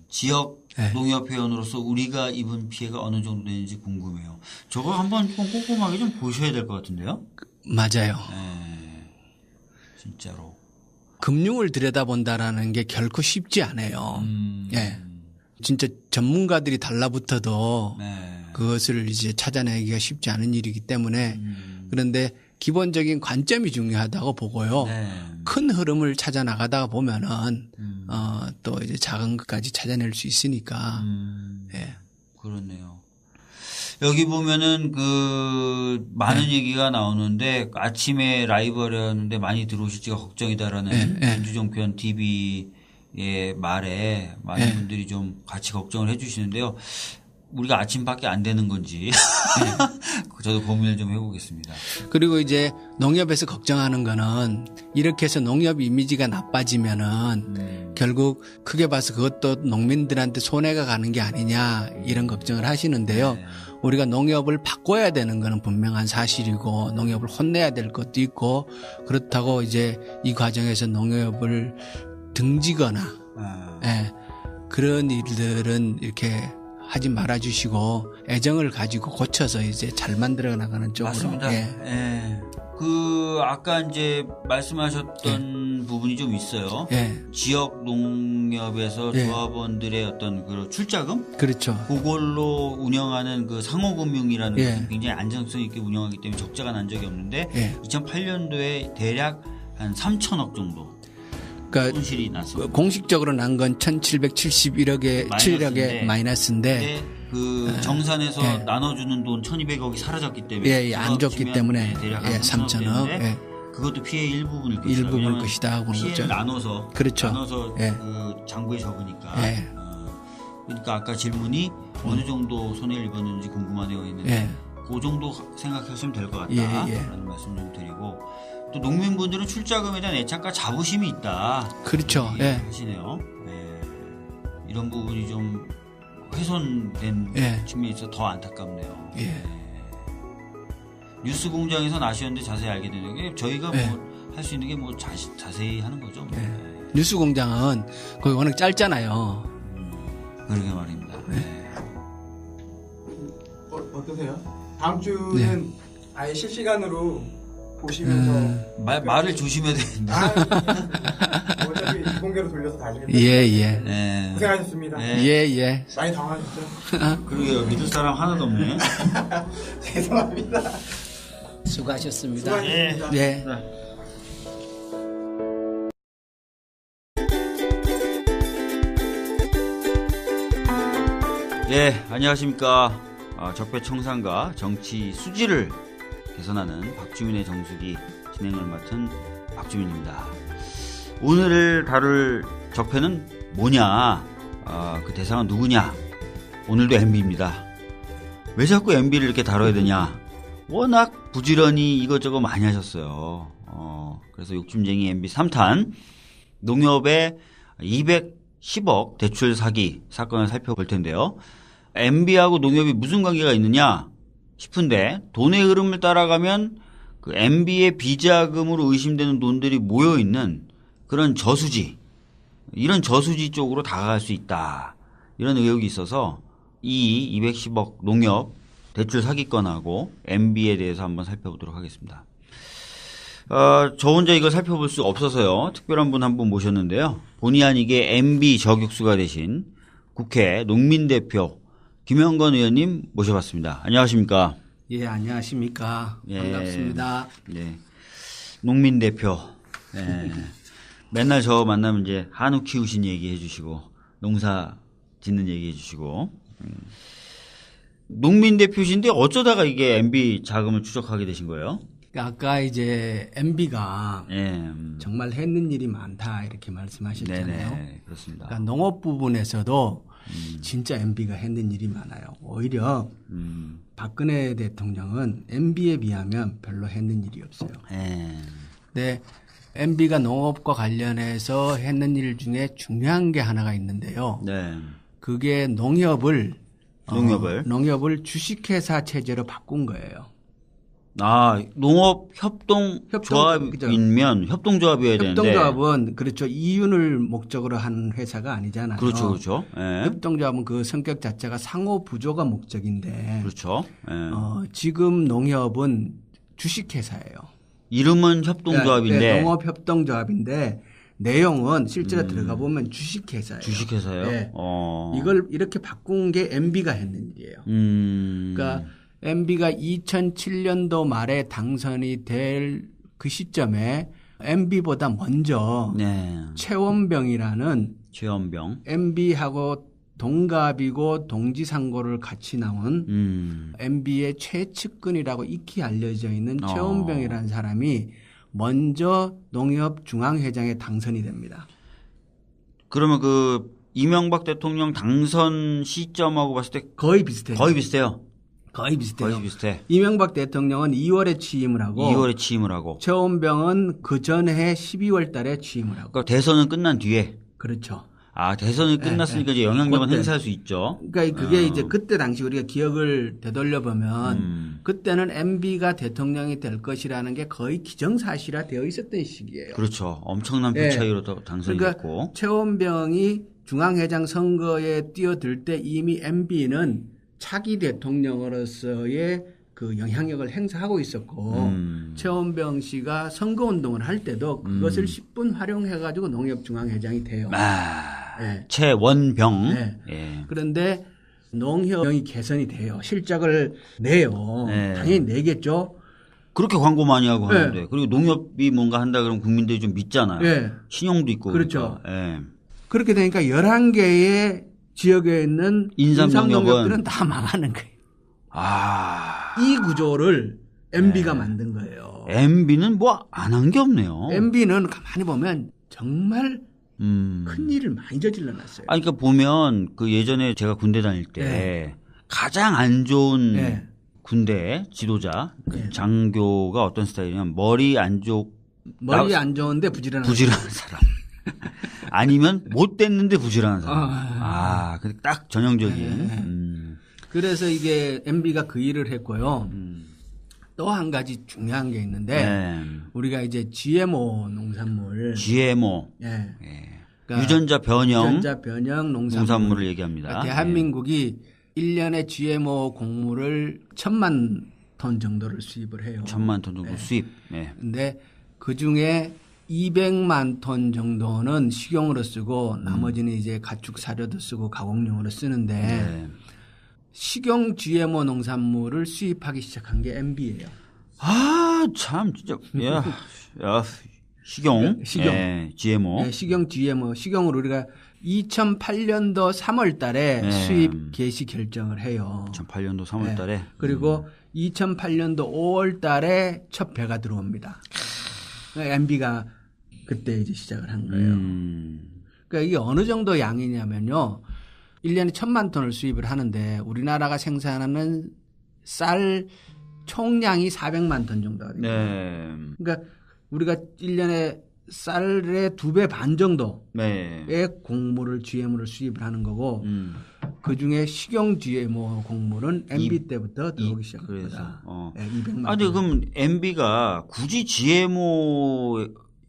지역 농협회원으로서 우리가 입은 피해가 어느 정도 되는지 궁금해요. 저거 한번 꼼꼼하게 좀 보셔야 될 것 같은데요. 맞아요. 진짜로. 금융을 들여다본다라는 게 결코 쉽지 않아요. 진짜 전문가들이 달라붙어도 그것을 이제 찾아내기가 쉽지 않은 일이기 때문에 그런데 기본적인 관점이 중요하다고 보고요. 큰 흐름을 찾아 나가다가 보면은 또 이제 작은 것까지 찾아낼 수 있으니까. 그렇네요. 여기 보면은 많은 얘기가 나오는데 아침에 라이브 하려는데 많이 들어오실지가 걱정이다라는 민주정편 TV의 말에 많은 분들이 좀 같이 걱정을 해 주시는데요. 우리가 아침밖에 안 되는 건지 저도 고민을 좀 해보겠습니다. 그리고 이제 농협에서 걱정하는 거는 이렇게 해서 농협 이미지가 나빠지면은 결국 크게 봐서 그것도 농민들한테 손해가 가는 게 아니냐 이런 걱정을 하시는데요. 우리가 농협을 바꿔야 되는 거는 분명한 사실이고 농협을 혼내야 될 것도 있고 그렇다고 이제 이 과정에서 농협을 등지거나 그런 일들은 이렇게 하지 말아주시고 애정을 가지고 고쳐서 이제 잘 만들어 나가는 쪽으로. 맞습니다. 예. 그 아까 이제 말씀하셨던 부분이 좀 있어요. 예. 지역 농협에서 예. 조합원들의 어떤 그 출자금 그렇죠. 그걸로 운영하는 그 상호금융이라는 예. 것은 굉장히 안정성 있게 운영하기 때문에 적자가 난 적이 없는데 예. 2008년도에 대략 한 3천억 정도 그러니까 손실이 났습니다. 공식적으로 난 건 1,771억에 7억의 마이너스인데 근데 그 정산에서 예. 나눠주는 돈 1,200억이 사라졌기 때문에 예, 예, 안 줬기 때문에 대략 예, 3천억. 예. 그것도 피해의 일부분일 것이다. 일부분일 왜냐하면 것이다 보는 피해를 거죠. 나눠서 그렇죠. 나눠서 예. 그 장부에 적으니까. 예. 그러니까 아까 질문이 어느 정도 손해를 입었는지 궁금하네요 했는데 예. 그 정도 생각하시면 될 것 예, 같다라는 예. 말씀 좀 드리고 또 농민분들은 출자금에 대한 애착과 자부심이 있다. 그렇죠. 이렇게 예. 하시네요. 예. 이런 부분이 좀 훼손된 예. 측면이 있어서 더 안타깝네요. 예. 뉴스 공장에서 아시는데 자세히 알게 되는 게 저희가 예. 뭐 할 수 있는 게 뭐 자세히 하는 거죠. 예. 뉴스 공장은 거기 워낙 짧잖아요. 그러게 말입니다. 어떠세요? 다음 주는 네. 아예 실시간으로 보시면서 말을 조심해야 되는데. 어차피 비공개로 돌려서 다시 예, 예. 네. 고생하셨습니다. 네. 예, 예. 많이 당황하셨죠? 그러게요. 믿을 사람 하나도 없네. 죄송합니다. 수고하셨습니다. 수고하셨습니다. 네. 예, 안녕하십니까. 적폐청산과 정치 수지를 개선하는 박주민의 정수기 진행을 맡은 박주민입니다. 오늘 다룰 적폐는 뭐냐? 그 대상은 누구냐? 오늘도 MB입니다. 왜 자꾸 MB를 이렇게 다뤄야 되냐? 워낙 부지런히 이것저것 많이 하셨어요. 그래서 욕심쟁이 MB 3탄 농협의 210억 대출 사기 사건을 살펴볼 텐데요. MB하고 농협이 무슨 관계가 있느냐 싶은데 돈의 흐름을 따라가면 그 MB의 비자금으로 의심되는 돈들이 모여있는 그런 저수지, 이런 저수지 쪽으로 다가갈 수 있다. 이런 의혹이 있어서 이 210억 농협 대출 사기건하고 MB에 대해서 한번 살펴보도록 하겠습니다. 저 혼자 이걸 살펴볼 수 없어서요. 특별한 분 한 분 모셨는데요. 본의 아니게 MB 저격수가 되신 국회 농민대표 김영건 의원님 모셔봤습니다. 안녕하십니까? 예, 안녕하십니까? 예. 반갑습니다. 네. 농민대표. 네. 맨날 저 만나면 이제 한우 키우신 얘기 해주시고 농사 짓는 얘기 해주시고 농민대표신데 어쩌다가 이게 MB 자금을 추적하게 되신 거예요? 아까 이제 MB가 예. 정말 했는 일이 많다 이렇게 말씀하셨잖아요. 네네. 그렇습니다. 그러니까 농업 부분에서도 진짜 MB가 했는 일이 많아요. 오히려 박근혜 대통령은 MB에 비하면 별로 했는 일이 없어요. 예. 네, MB가 농업과 관련해서 했는 일 중에 중요한 게 하나가 있는데요. 네. 그게 농협을 주식회사 체제로 바꾼 거예요. 농업 협동조합이면 협동조합이어야 되는데. 협동조합은 그렇죠. 이윤을 목적으로 한 회사가 아니잖아요. 그렇죠, 그렇죠. 예. 협동조합은 그 성격 자체가 상호 부조가 목적인데. 그렇죠. 예. 지금 농협은 주식회사예요. 이름은 협동조합인데. 네, 농업 협동조합인데 내용은 실제로 들어가 보면 주식회사예요. 주식회사요? 네. 이걸 이렇게 바꾼 게 MB가 했는 일이에요. 그러니까 MB가 2007년도 말에 당선이 될 그 시점에 MB보다 먼저 네. 최원병이라는 최원병. MB하고 동갑이고 동지상고를 같이 나온 MB의 최측근이라고 익히 알려져 있는 최원병이라는 사람이 먼저 농협 중앙회장에 당선이 됩니다. 그러면 그 이명박 대통령 당선 시점하고 봤을 때 거의 비슷해요. 거의 비슷해요. 거의 비슷해요. 거의 비슷해. 이명박 대통령은 2월에 취임을 하고 2월에 취임을 하고. 최원병은 그 전해 12월 달에 취임을 하고. 그러니까 대선은 끝난 뒤에. 그렇죠. 대선이 끝났으니까 이제 영향력은 그때. 행사할 수 있죠. 그러니까 그게 이제 그때 당시 우리가 기억을 되돌려 보면 그때는 MB가 대통령이 될 것이라는 게 거의 기정사실화 되어 있었던 시기예요. 그렇죠. 엄청난 표 차이로 당선이 그러니까 됐고. 최원병이 중앙회장 선거에 뛰어들 때 이미 MB는 차기 대통령으로서의 그 영향력을 행사하고 있었고 최원병 씨가 선거운동을 할 때도 그것을 10분 활용해가지고 농협중앙회장이 돼요. 네. 최원병. 네. 예. 그런데 농협이 개선이 돼요. 실적을 내요. 네. 당연히 내겠죠. 그렇게 광고 많이 하고 네. 하는데 그리고 농협이 뭔가 한다 그러면 국민들이 좀 믿잖아요. 네. 신용도 있고. 그렇죠. 그러니까. 예. 그렇게 되니까 11개의 지역에 있는 인삼농협들은 다 망하는 거예요. 이 구조를 MB가 만든 거예요. MB는 뭐 안 한 게 없네요. MB는 가만히 보면 정말 큰 일을 많이 저질러 놨어요. 그러니까 보면 그 예전에 제가 군대 다닐 때 가장 안 좋은 군대 지도자 그 장교가 어떤 스타일이냐면 머리 안 좋은데 부지런한 사람. 아니면 못 됐는데 부지런한 사람. 근데 딱 전형적인. 그래서 이게 MB가 그 일을 했고요. 또 한 가지 중요한 게 있는데 우리가 이제 GMO 농산물. GMO. 그러니까 유전자 변형 농산물을 얘기합니다. 그러니까 대한민국이 1년에 GMO 곡물을 1,000만 톤 정도를 수입을 해요. 1,000만 톤 정도 수입. 근데 그 중에 200만 톤 정도는 식용으로 쓰고 나머지는 이제 가축 사료도 쓰고 가공용으로 쓰는데 식용 GMO 농산물을 수입하기 시작한 게 MB예요. 참 진짜 식용. GMO. 식용 GMO. 식용을 우리가 2008년도 3월 달에 수입 개시 결정을 해요. 2008년도 3월 달에. 그리고 2008년도 5월 달에 첫 배가 들어옵니다. MB가 그때 이제 시작을 한 거예요. 그러니까 이게 어느 정도 양이냐면요. 1년에 1,000만 톤을 수입을 하는데 우리나라가 생산하는 쌀 총량이 400만 톤 정도거든요. 그러니까 우리가 1년에 쌀의 2배 반 정도의 곡물을 GMO를 수입을 하는 거고 그중에 식용 GMO 곡물은 MB 때부터 들어오기 시작합니다. 200만 톤. 그럼 MB가 굳이 GMO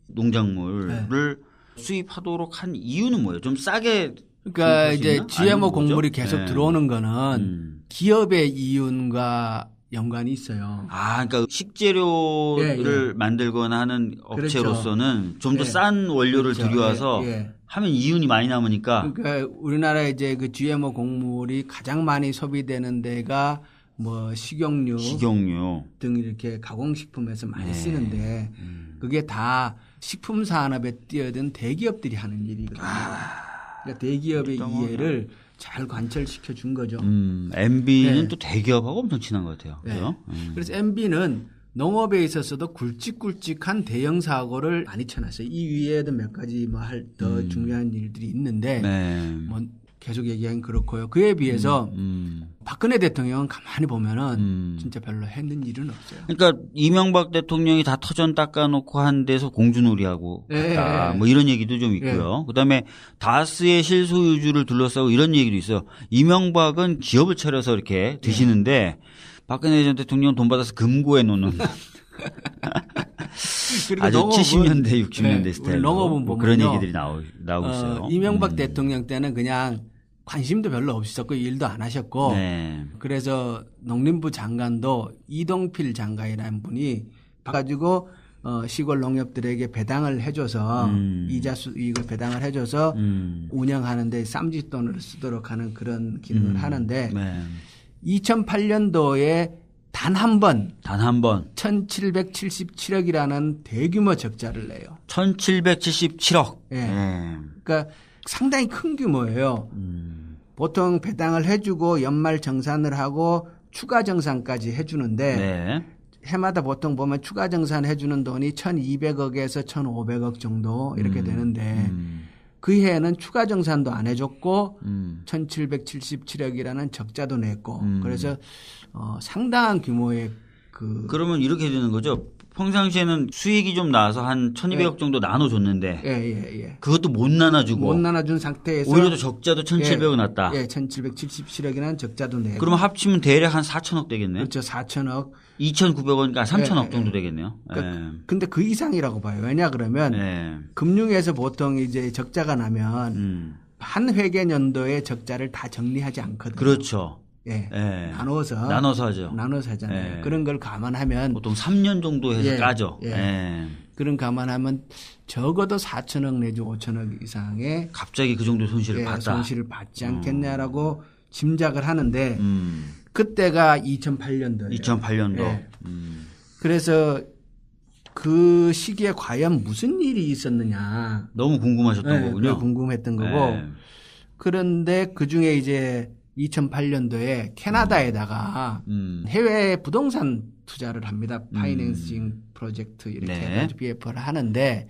농작물을 수입하도록 한 이유는 뭐예요? 좀 싸게. 그러니까 이제 GMO 곡물이 계속 들어오는 거는 기업의 이윤과 연관이 있어요. 그러니까 식재료를 만들거나 하는 업체로서는 좀 더 싼 원료를 들여와서 하면 이윤이 많이 남으니까. 그러니까 우리나라에 이제 그 GMO 곡물이 가장 많이 소비되는 데가 뭐 식용유 등 이렇게 가공식품에서 많이 쓰는데 그게 다 식품 산업에 뛰어든 대기업들이 하는 일이거든요. 그러니까 대기업의 이해를 잘 관철시켜 준 거죠. MB는 또 대기업하고 엄청 친한 것 같아요. 그렇죠? 그래서 MB는 농업에 있어서도 굵직굵직한 대형 사고를 많이 쳐놨어요. 이 위에도 몇 가지 뭐 더 중요한 일들이 있는데 뭐 계속 얘기하긴 그렇고요. 그에 비해서 박근혜 대통령은 가만히 보면은 진짜 별로 했는 일은 없어요. 그러니까 이명박 대통령이 다 터전 닦아놓고 한 데서 공주놀이하고 갔다. 뭐 이런 얘기도 좀 있고요. 그다음에 다스의 실소유주를 둘러싸고 이런 얘기도 있어요. 이명박은 기업을 차려서 이렇게 드시는데 박근혜 전 대통령 돈 받아서 금고에 놓는. 아주 70년대, 60년대 스타일로 농업은 뭐 그런 얘기들이 나오고 있어요. 이명박 대통령 때는 그냥 관심도 별로 없었고 일도 안 하셨고 그래서 농림부 장관도 이동필 장관이라는 분이 가지고 시골 농협들에게 배당을 해줘서 이자 수익을 배당을 해줘서 운영하는데 쌈짓돈을 쓰도록 하는 그런 기능을 하는데 2008년도에 단 한 번 1777억이라는 대규모 적자를 내요. 1777억. 그러니까 상당히 큰 규모예요. 보통 배당을 해주고 연말 정산을 하고 추가 정산까지 해주는데 해마다 보통 보면 추가 정산 해주는 돈이 1,200억에서 1,500억 정도 이렇게 되는데 그 해에는 추가 정산도 안 해줬고 1,777억이라는 적자도 냈고 그래서 상당한 규모의 그러면 이렇게 되는 거죠. 평상시에는 수익이 좀 나와서 한 1,200억 정도 나눠줬는데 그것도 못 나눠준 상태에서 오히려 적자도 1,700억 났다. 1,777억이라는 적자도 내고. 그러면 합치면 대략 한 4,000억 되겠네요. 그렇죠. 4,000억. 2,900원이니까 3,000억 정도 되겠네요. 근데 그 이상이라고 봐요. 왜냐 그러면 금융에서 보통 이제 적자가 나면 한 회계연도의 적자를 다 정리하지 않거든요. 그렇죠. 예. 예. 나눠서 하죠. 나눠서 하잖아요. 예. 그런 걸 감안하면 보통 3년 정도 해서 예. 까죠. 예. 예. 그런 감안하면 적어도 4천억 내지 5천억 이상의 갑자기 그 정도 손실을 봤다. 손실을 받지 않겠냐라고 짐작을 하는데 그때가 2008년도예요. 2008년도. 예. 그래서 그 시기에 과연 무슨 일이 있었느냐. 너무 궁금하셨던 네, 거군요. 궁금했던 거고. 네. 그런데 그 중에 이제 2008년도에 캐나다에다가 해외 부동산 투자를 합니다. 파이낸싱 프로젝트 이렇게 네. 해가지고 BF를 하는데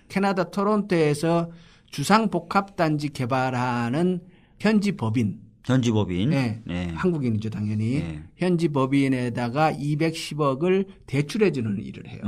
캐나다 토론토에서 주상복합단지 개발하는 현지 법인. 네. 한국인이죠 당연히. 네. 현지 법인에다가 210억을 대출해 주는 일을 해요.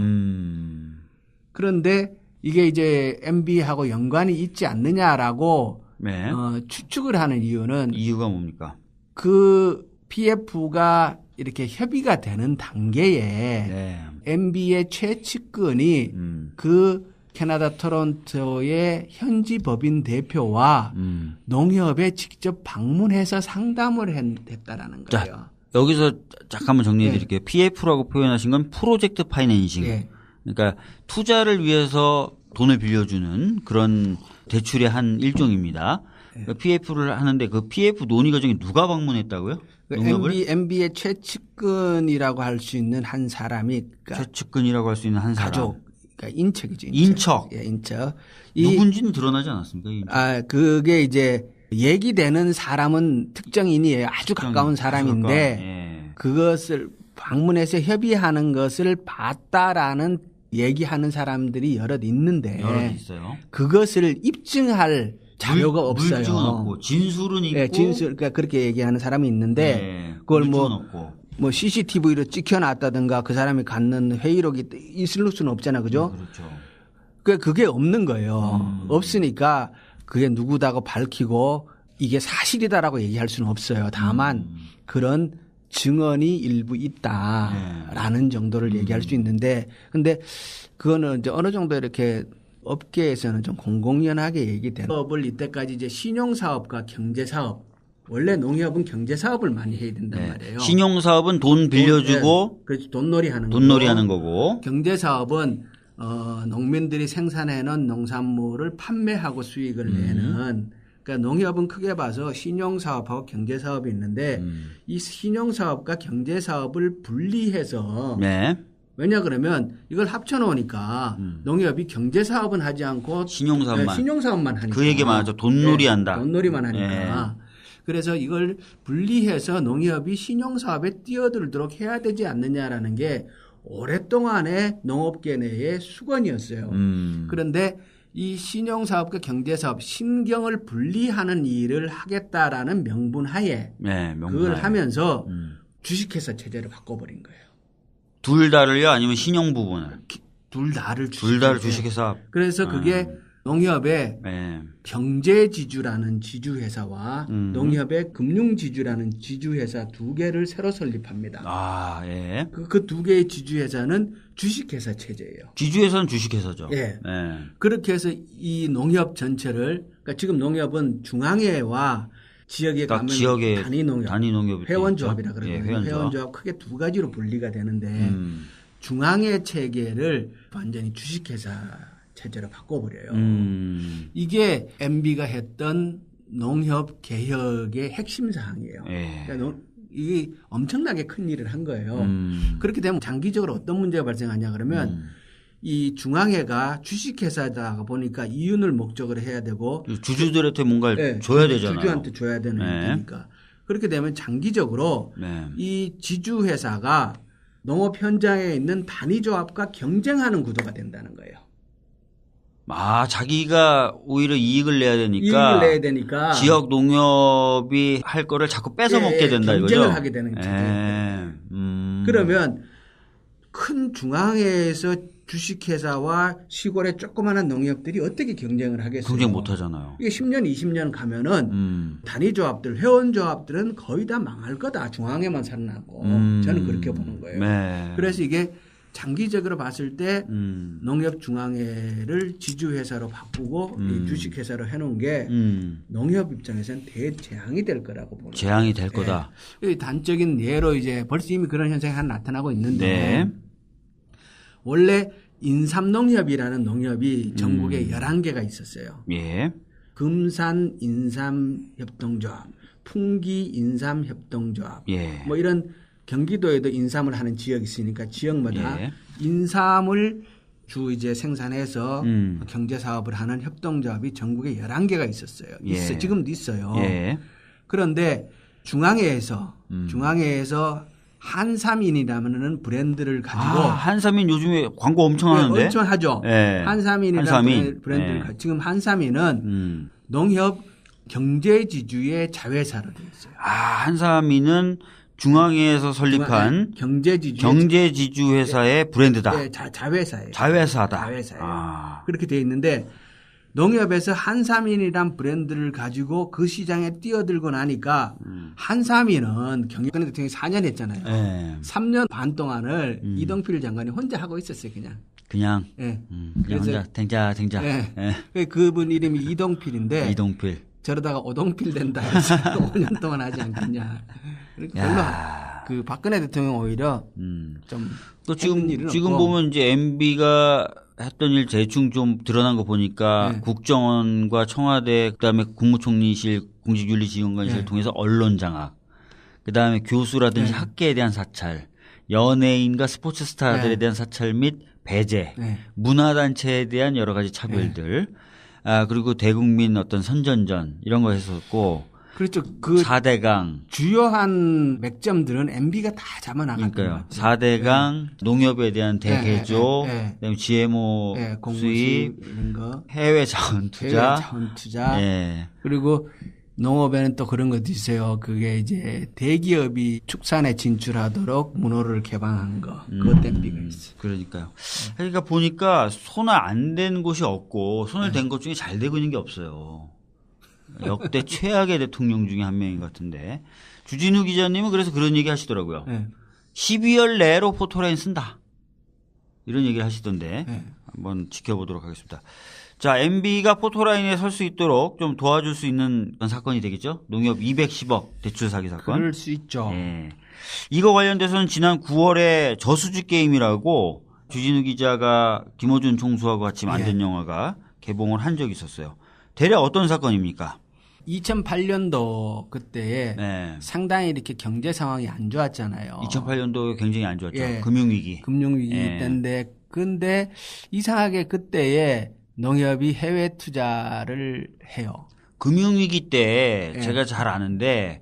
그런데 이게 이제 MB하고 연관이 있지 않느냐라고 네. 추측을 하는 이유는 이유가 뭡니까? 그 PF가 이렇게 협의가 되는 단계에 네. MB의 최측근이 그 캐나다 토론토의 현지 법인 대표와 농협에 직접 방문해서 상담을 했다라는 거예요. 자, 여기서 잠깐만 정리해 드릴게요. PF라고 표현하신 건 프로젝트 파이낸싱. 네. 그러니까 투자를 위해서 돈을 빌려주는 그런 대출의 한 일종입니다. 그러니까 PF를 하는데 그 PF 논의 과정에 누가 방문했다고요? 농협을? MB의 최측근이라고 할 수 있는 한 사람이 그러니까 최측근이라고 할 수 있는 한 사람. 가족, 그러니까 인척이죠. 인척. 예, 인척. 누군지는 드러나지 않았습니까? 이 인척? 그게 이제 얘기되는 사람은 특정인이에요. 아주 가까운 사람인데 예. 그것을 방문해서 협의하는 것을 봤다라는 얘기하는 사람들이 여럿 있는데 여러 있어요. 그것을 입증할 자료가 없어요. 물증은 없고 진술은 있고. 네, 진술 그러니까 그렇게 얘기하는 사람이 있는데 네, 그걸 물증은 없고. 뭐 CCTV로 찍혀놨다든가 그 사람이 갖는 회의록이 있을 수는 없잖아, 그죠? 그렇죠. 그게 없는 거예요. 없으니까 그게 누구다고 밝히고 이게 사실이다라고 얘기할 수는 없어요. 다만 그런 증언이 일부 있다라는 정도를 얘기할 수 있는데 근데 그거는 이제 어느 정도 이렇게 업계에서는 좀 공공연하게 얘기되는 사업을 이때까지 이제 신용사업과 경제사업 원래 농협은 경제사업을 많이 해야 된단 말이에요. 신용사업은 돈 빌려주고 그렇지 돈놀이 하는 돈놀이 하는 거고 경제사업은 농민들이 생산해놓은 농산물을 판매하고 수익을 내는 그러니까 농협은 크게 봐서 신용사업하고 경제사업이 있는데 이 신용사업과 경제사업을 분리해서 네. 왜냐 그러면 이걸 합쳐놓으니까 농협이 경제사업은 하지 않고 신용사업만 하니까 그 얘기 맞아. 돈놀이 한다. 돈놀이만 하니까 그래서 이걸 분리해서 농협이 신용사업에 뛰어들도록 해야 되지 않느냐라는 게 오랫동안의 농업계 내의 수건이었어요. 그런데 이 신용사업과 경제사업, 신경을 분리하는 일을 하겠다라는 명분하에 그걸 하면서 주식회사 체제를 바꿔버린 거예요. 둘 다를요? 아니면 신용 부분을? 둘 다를 주식회사. 그래서 그게 농협의 경제지주라는 지주회사와 농협의 금융지주라는 지주회사 두 개를 새로 설립합니다. 아, 예. 그 두 개의 지주회사는 주식회사 체제예요. 지주회사는 주식회사죠. 예. 그렇게 해서 이 농협 전체를, 그러니까 지금 농협은 중앙회와 지역에 가면 단위농협, 회원조합이라 그러거든요. 회원조합 크게 두 가지로 분리가 되는데 중앙회 체계를 완전히 주식회사 체제로 바꿔버려요. 이게 MB가 했던 농협 개혁의 핵심 사항이에요. 그러니까 이게 엄청나게 큰 일을 한 거예요. 그렇게 되면 장기적으로 어떤 문제가 발생하냐 그러면 이 중앙회가 주식회사다 보니까 이윤을 목적으로 해야 되고 주주들한테 뭔가를 줘야 되잖아요. 주주한테 줘야 되는 일이니까. 그렇게 되면 장기적으로 이 지주회사가 농업 현장에 있는 단위조합과 경쟁하는 구도가 된다는 거예요. 아, 자기가 오히려 이익을 내야 되니까 지역 농협이 할 거를 자꾸 뺏어 먹게 된다 이거죠. 경쟁을 하게 되는 거죠. 그러면 큰 중앙회에서 주식회사와 시골의 조그마한 농협들이 어떻게 경쟁을 하겠어요? 경쟁 못 하잖아요. 이게 10년, 20년 가면은 단위조합들, 회원조합들은 거의 다 망할 거다. 중앙회만 살아나고. 저는 그렇게 보는 거예요. 그래서 이게 장기적으로 봤을 때 농협중앙회를 지주회사로 바꾸고 이 주식회사로 해놓은 게 농협 입장에서는 대재앙이 될 거라고 보는 재앙이 될 거다. 예. 단적인 예로 이제 벌써 이미 그런 현상이 하나 나타나고 있는데 네. 원래 인삼농협이라는 농협이 전국에 11개가 있었어요. 예. 금산 인삼협동조합, 풍기 인삼협동조합, 예. 뭐 이런 경기도에도 인삼을 하는 지역이 있으니까 지역마다 예. 인삼을 주 이제 생산해서 경제 사업을 하는 협동조합이 전국에 11개가 있었어요. 예. 지금도 있어요. 예. 그런데 중앙회에서 한삼인이라는 브랜드를 가지고 한삼인 요즘에 광고 엄청 하는데. 엄청 하죠. 예. 한삼인이라는 한삼인. 브랜드를 예. 지금 한삼인은 농협 경제지주의 자회사로 되어 있어요. 한삼인은 중앙회에서 설립한 경제지주 회사의 브랜드다. 네, 자회사예요. 자회사다. 자회사예요. 그렇게 되어 있는데 농협에서 한삼인이란 브랜드를 가지고 그 시장에 뛰어들고 나니까 한삼인은 경영권 대통령이 4년 했잖아요. 네. 3년 반 동안을 이동필 장관이 혼자 하고 있었어요, 그냥. 그냥. 네. 그냥 혼자 댕자. 네. 네. 그분 이름이 이동필인데. 이동필. 저러다가 오동필 된다 해서 5년 동안 하지 않겠냐. 별로 그 박근혜 대통령 오히려 좀. 또 지금 보면 이제 MB가 했던 일 대충 좀 드러난 거 보니까 네. 국정원과 청와대 그다음에 국무총리실 공직윤리지원관실을 네. 통해서 언론 장악, 그다음에 교수라든지 네. 학계에 대한 사찰, 연예인과 스포츠 스타들에 네. 대한 사찰 및 배제, 네. 문화단체에 대한 여러 가지 차별들, 그리고 대국민 어떤 선전전 이런 거 했었고. 그렇죠. 4대강. 주요한 맥점들은 MB가 다 잡아나갔던 그러니까요. 것 같아요. 4대강, 농협에 대한 대개조, 그다음에 GMO 수입, 이런 거, 해외 자원 투자, 그리고 농업에는 또 그런 것도 있어요. 그게 이제 대기업이 축산에 진출하도록 문호를 개방한 거, 그것 MB가 있어요. 그러니까요. 그러니까 보니까 손을 안 댄 곳이 없고 손을 댄 것 중에 잘 되고 있는 게 없어요. 역대 최악의 대통령 중에 한 명인 것 같은데. 주진우 기자님은 그래서 그런 얘기 하시더라고요. 12월 내로 포토라인 쓴다. 이런 얘기를 하시던데 한번 지켜보도록 하겠습니다. 자, MB가 포토라인에 설 수 있도록 좀 도와줄 수 있는 그런 사건이 되겠죠? 농협 210억 대출 사기 사건. 그럴 수 있죠. 이거 관련돼서는 지난 9월에 저수지 게임이라고 주진우 기자가 김어준 총수하고 같이 만든 영화가 개봉을 한 적이 있었어요. 대략 어떤 사건입니까? 2008년도 그때에 상당히 이렇게 경제 상황이 안 좋았잖아요. 2008년도 굉장히 안 좋았죠. 금융위기. 금융위기 때인데 근데 이상하게 그때에 농협이 해외 투자를 해요. 금융위기 때 제가 잘 아는데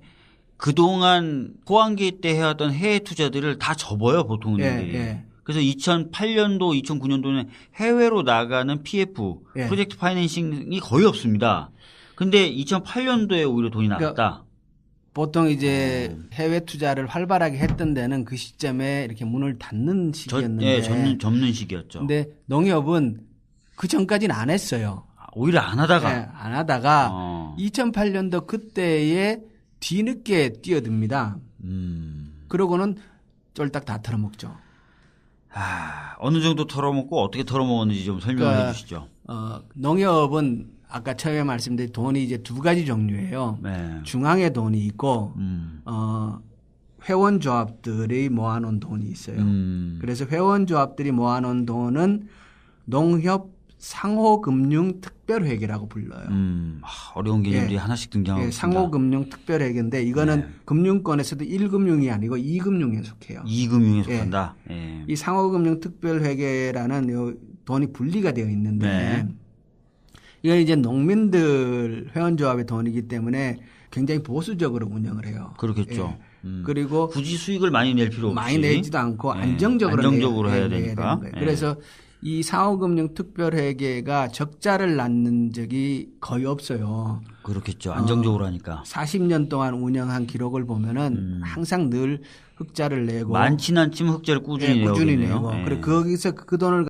그동안 호황기 때 해왔던 해외 투자들을 다 접어요, 보통 은행들이. 그래서 2008년도, 2009년도는 해외로 나가는 PF, 프로젝트 파이낸싱이 거의 없습니다. 근데 2008년도에 오히려 돈이 나갔다. 그러니까 보통 이제 해외 투자를 활발하게 했던 데는 그 시점에 이렇게 문을 닫는 시기였는데. 접는 시기였죠. 근데 농협은 그 전까지는 안 했어요. 오히려 안 하다가. 안 하다가 2008년도 그때에 뒤늦게 뛰어듭니다. 그러고는 쫄딱 다 털어먹죠. 어느 정도 털어먹고 어떻게 털어먹었는지 좀 설명해 주시죠. 농협은 아까 처음에 말씀드린 돈이 이제 두 가지 종류예요. 중앙에 돈이 있고, 회원조합들이 모아놓은 돈이 있어요. 그래서 회원조합들이 모아놓은 돈은 농협 상호금융특별회계라고 불러요. 어려운 개념들이 하나씩 등장하고 있습니다. 상호금융특별회계인데 이거는 금융권에서도 1금융이 아니고 2금융에 속해요. 2금융에 속한다. 이 상호금융특별회계라는 돈이 분리가 되어 있는데 이건 이제 농민들 회원조합의 돈이기 때문에 굉장히 보수적으로 운영을 해요. 그렇겠죠. 그리고 굳이 수익을 많이 낼 필요 없이 많이 내지도 않고 안정적으로 해야 되니까. 그래서 이 상호금융특별회계가 적자를 낳는 적이 거의 없어요. 그렇겠죠. 안정적으로 하니까. 40년 동안 운영한 기록을 보면은 항상 늘 흑자를 내고 많지는 않지만 흑자를 꾸준히 내고. 그리고 거기서 그 돈을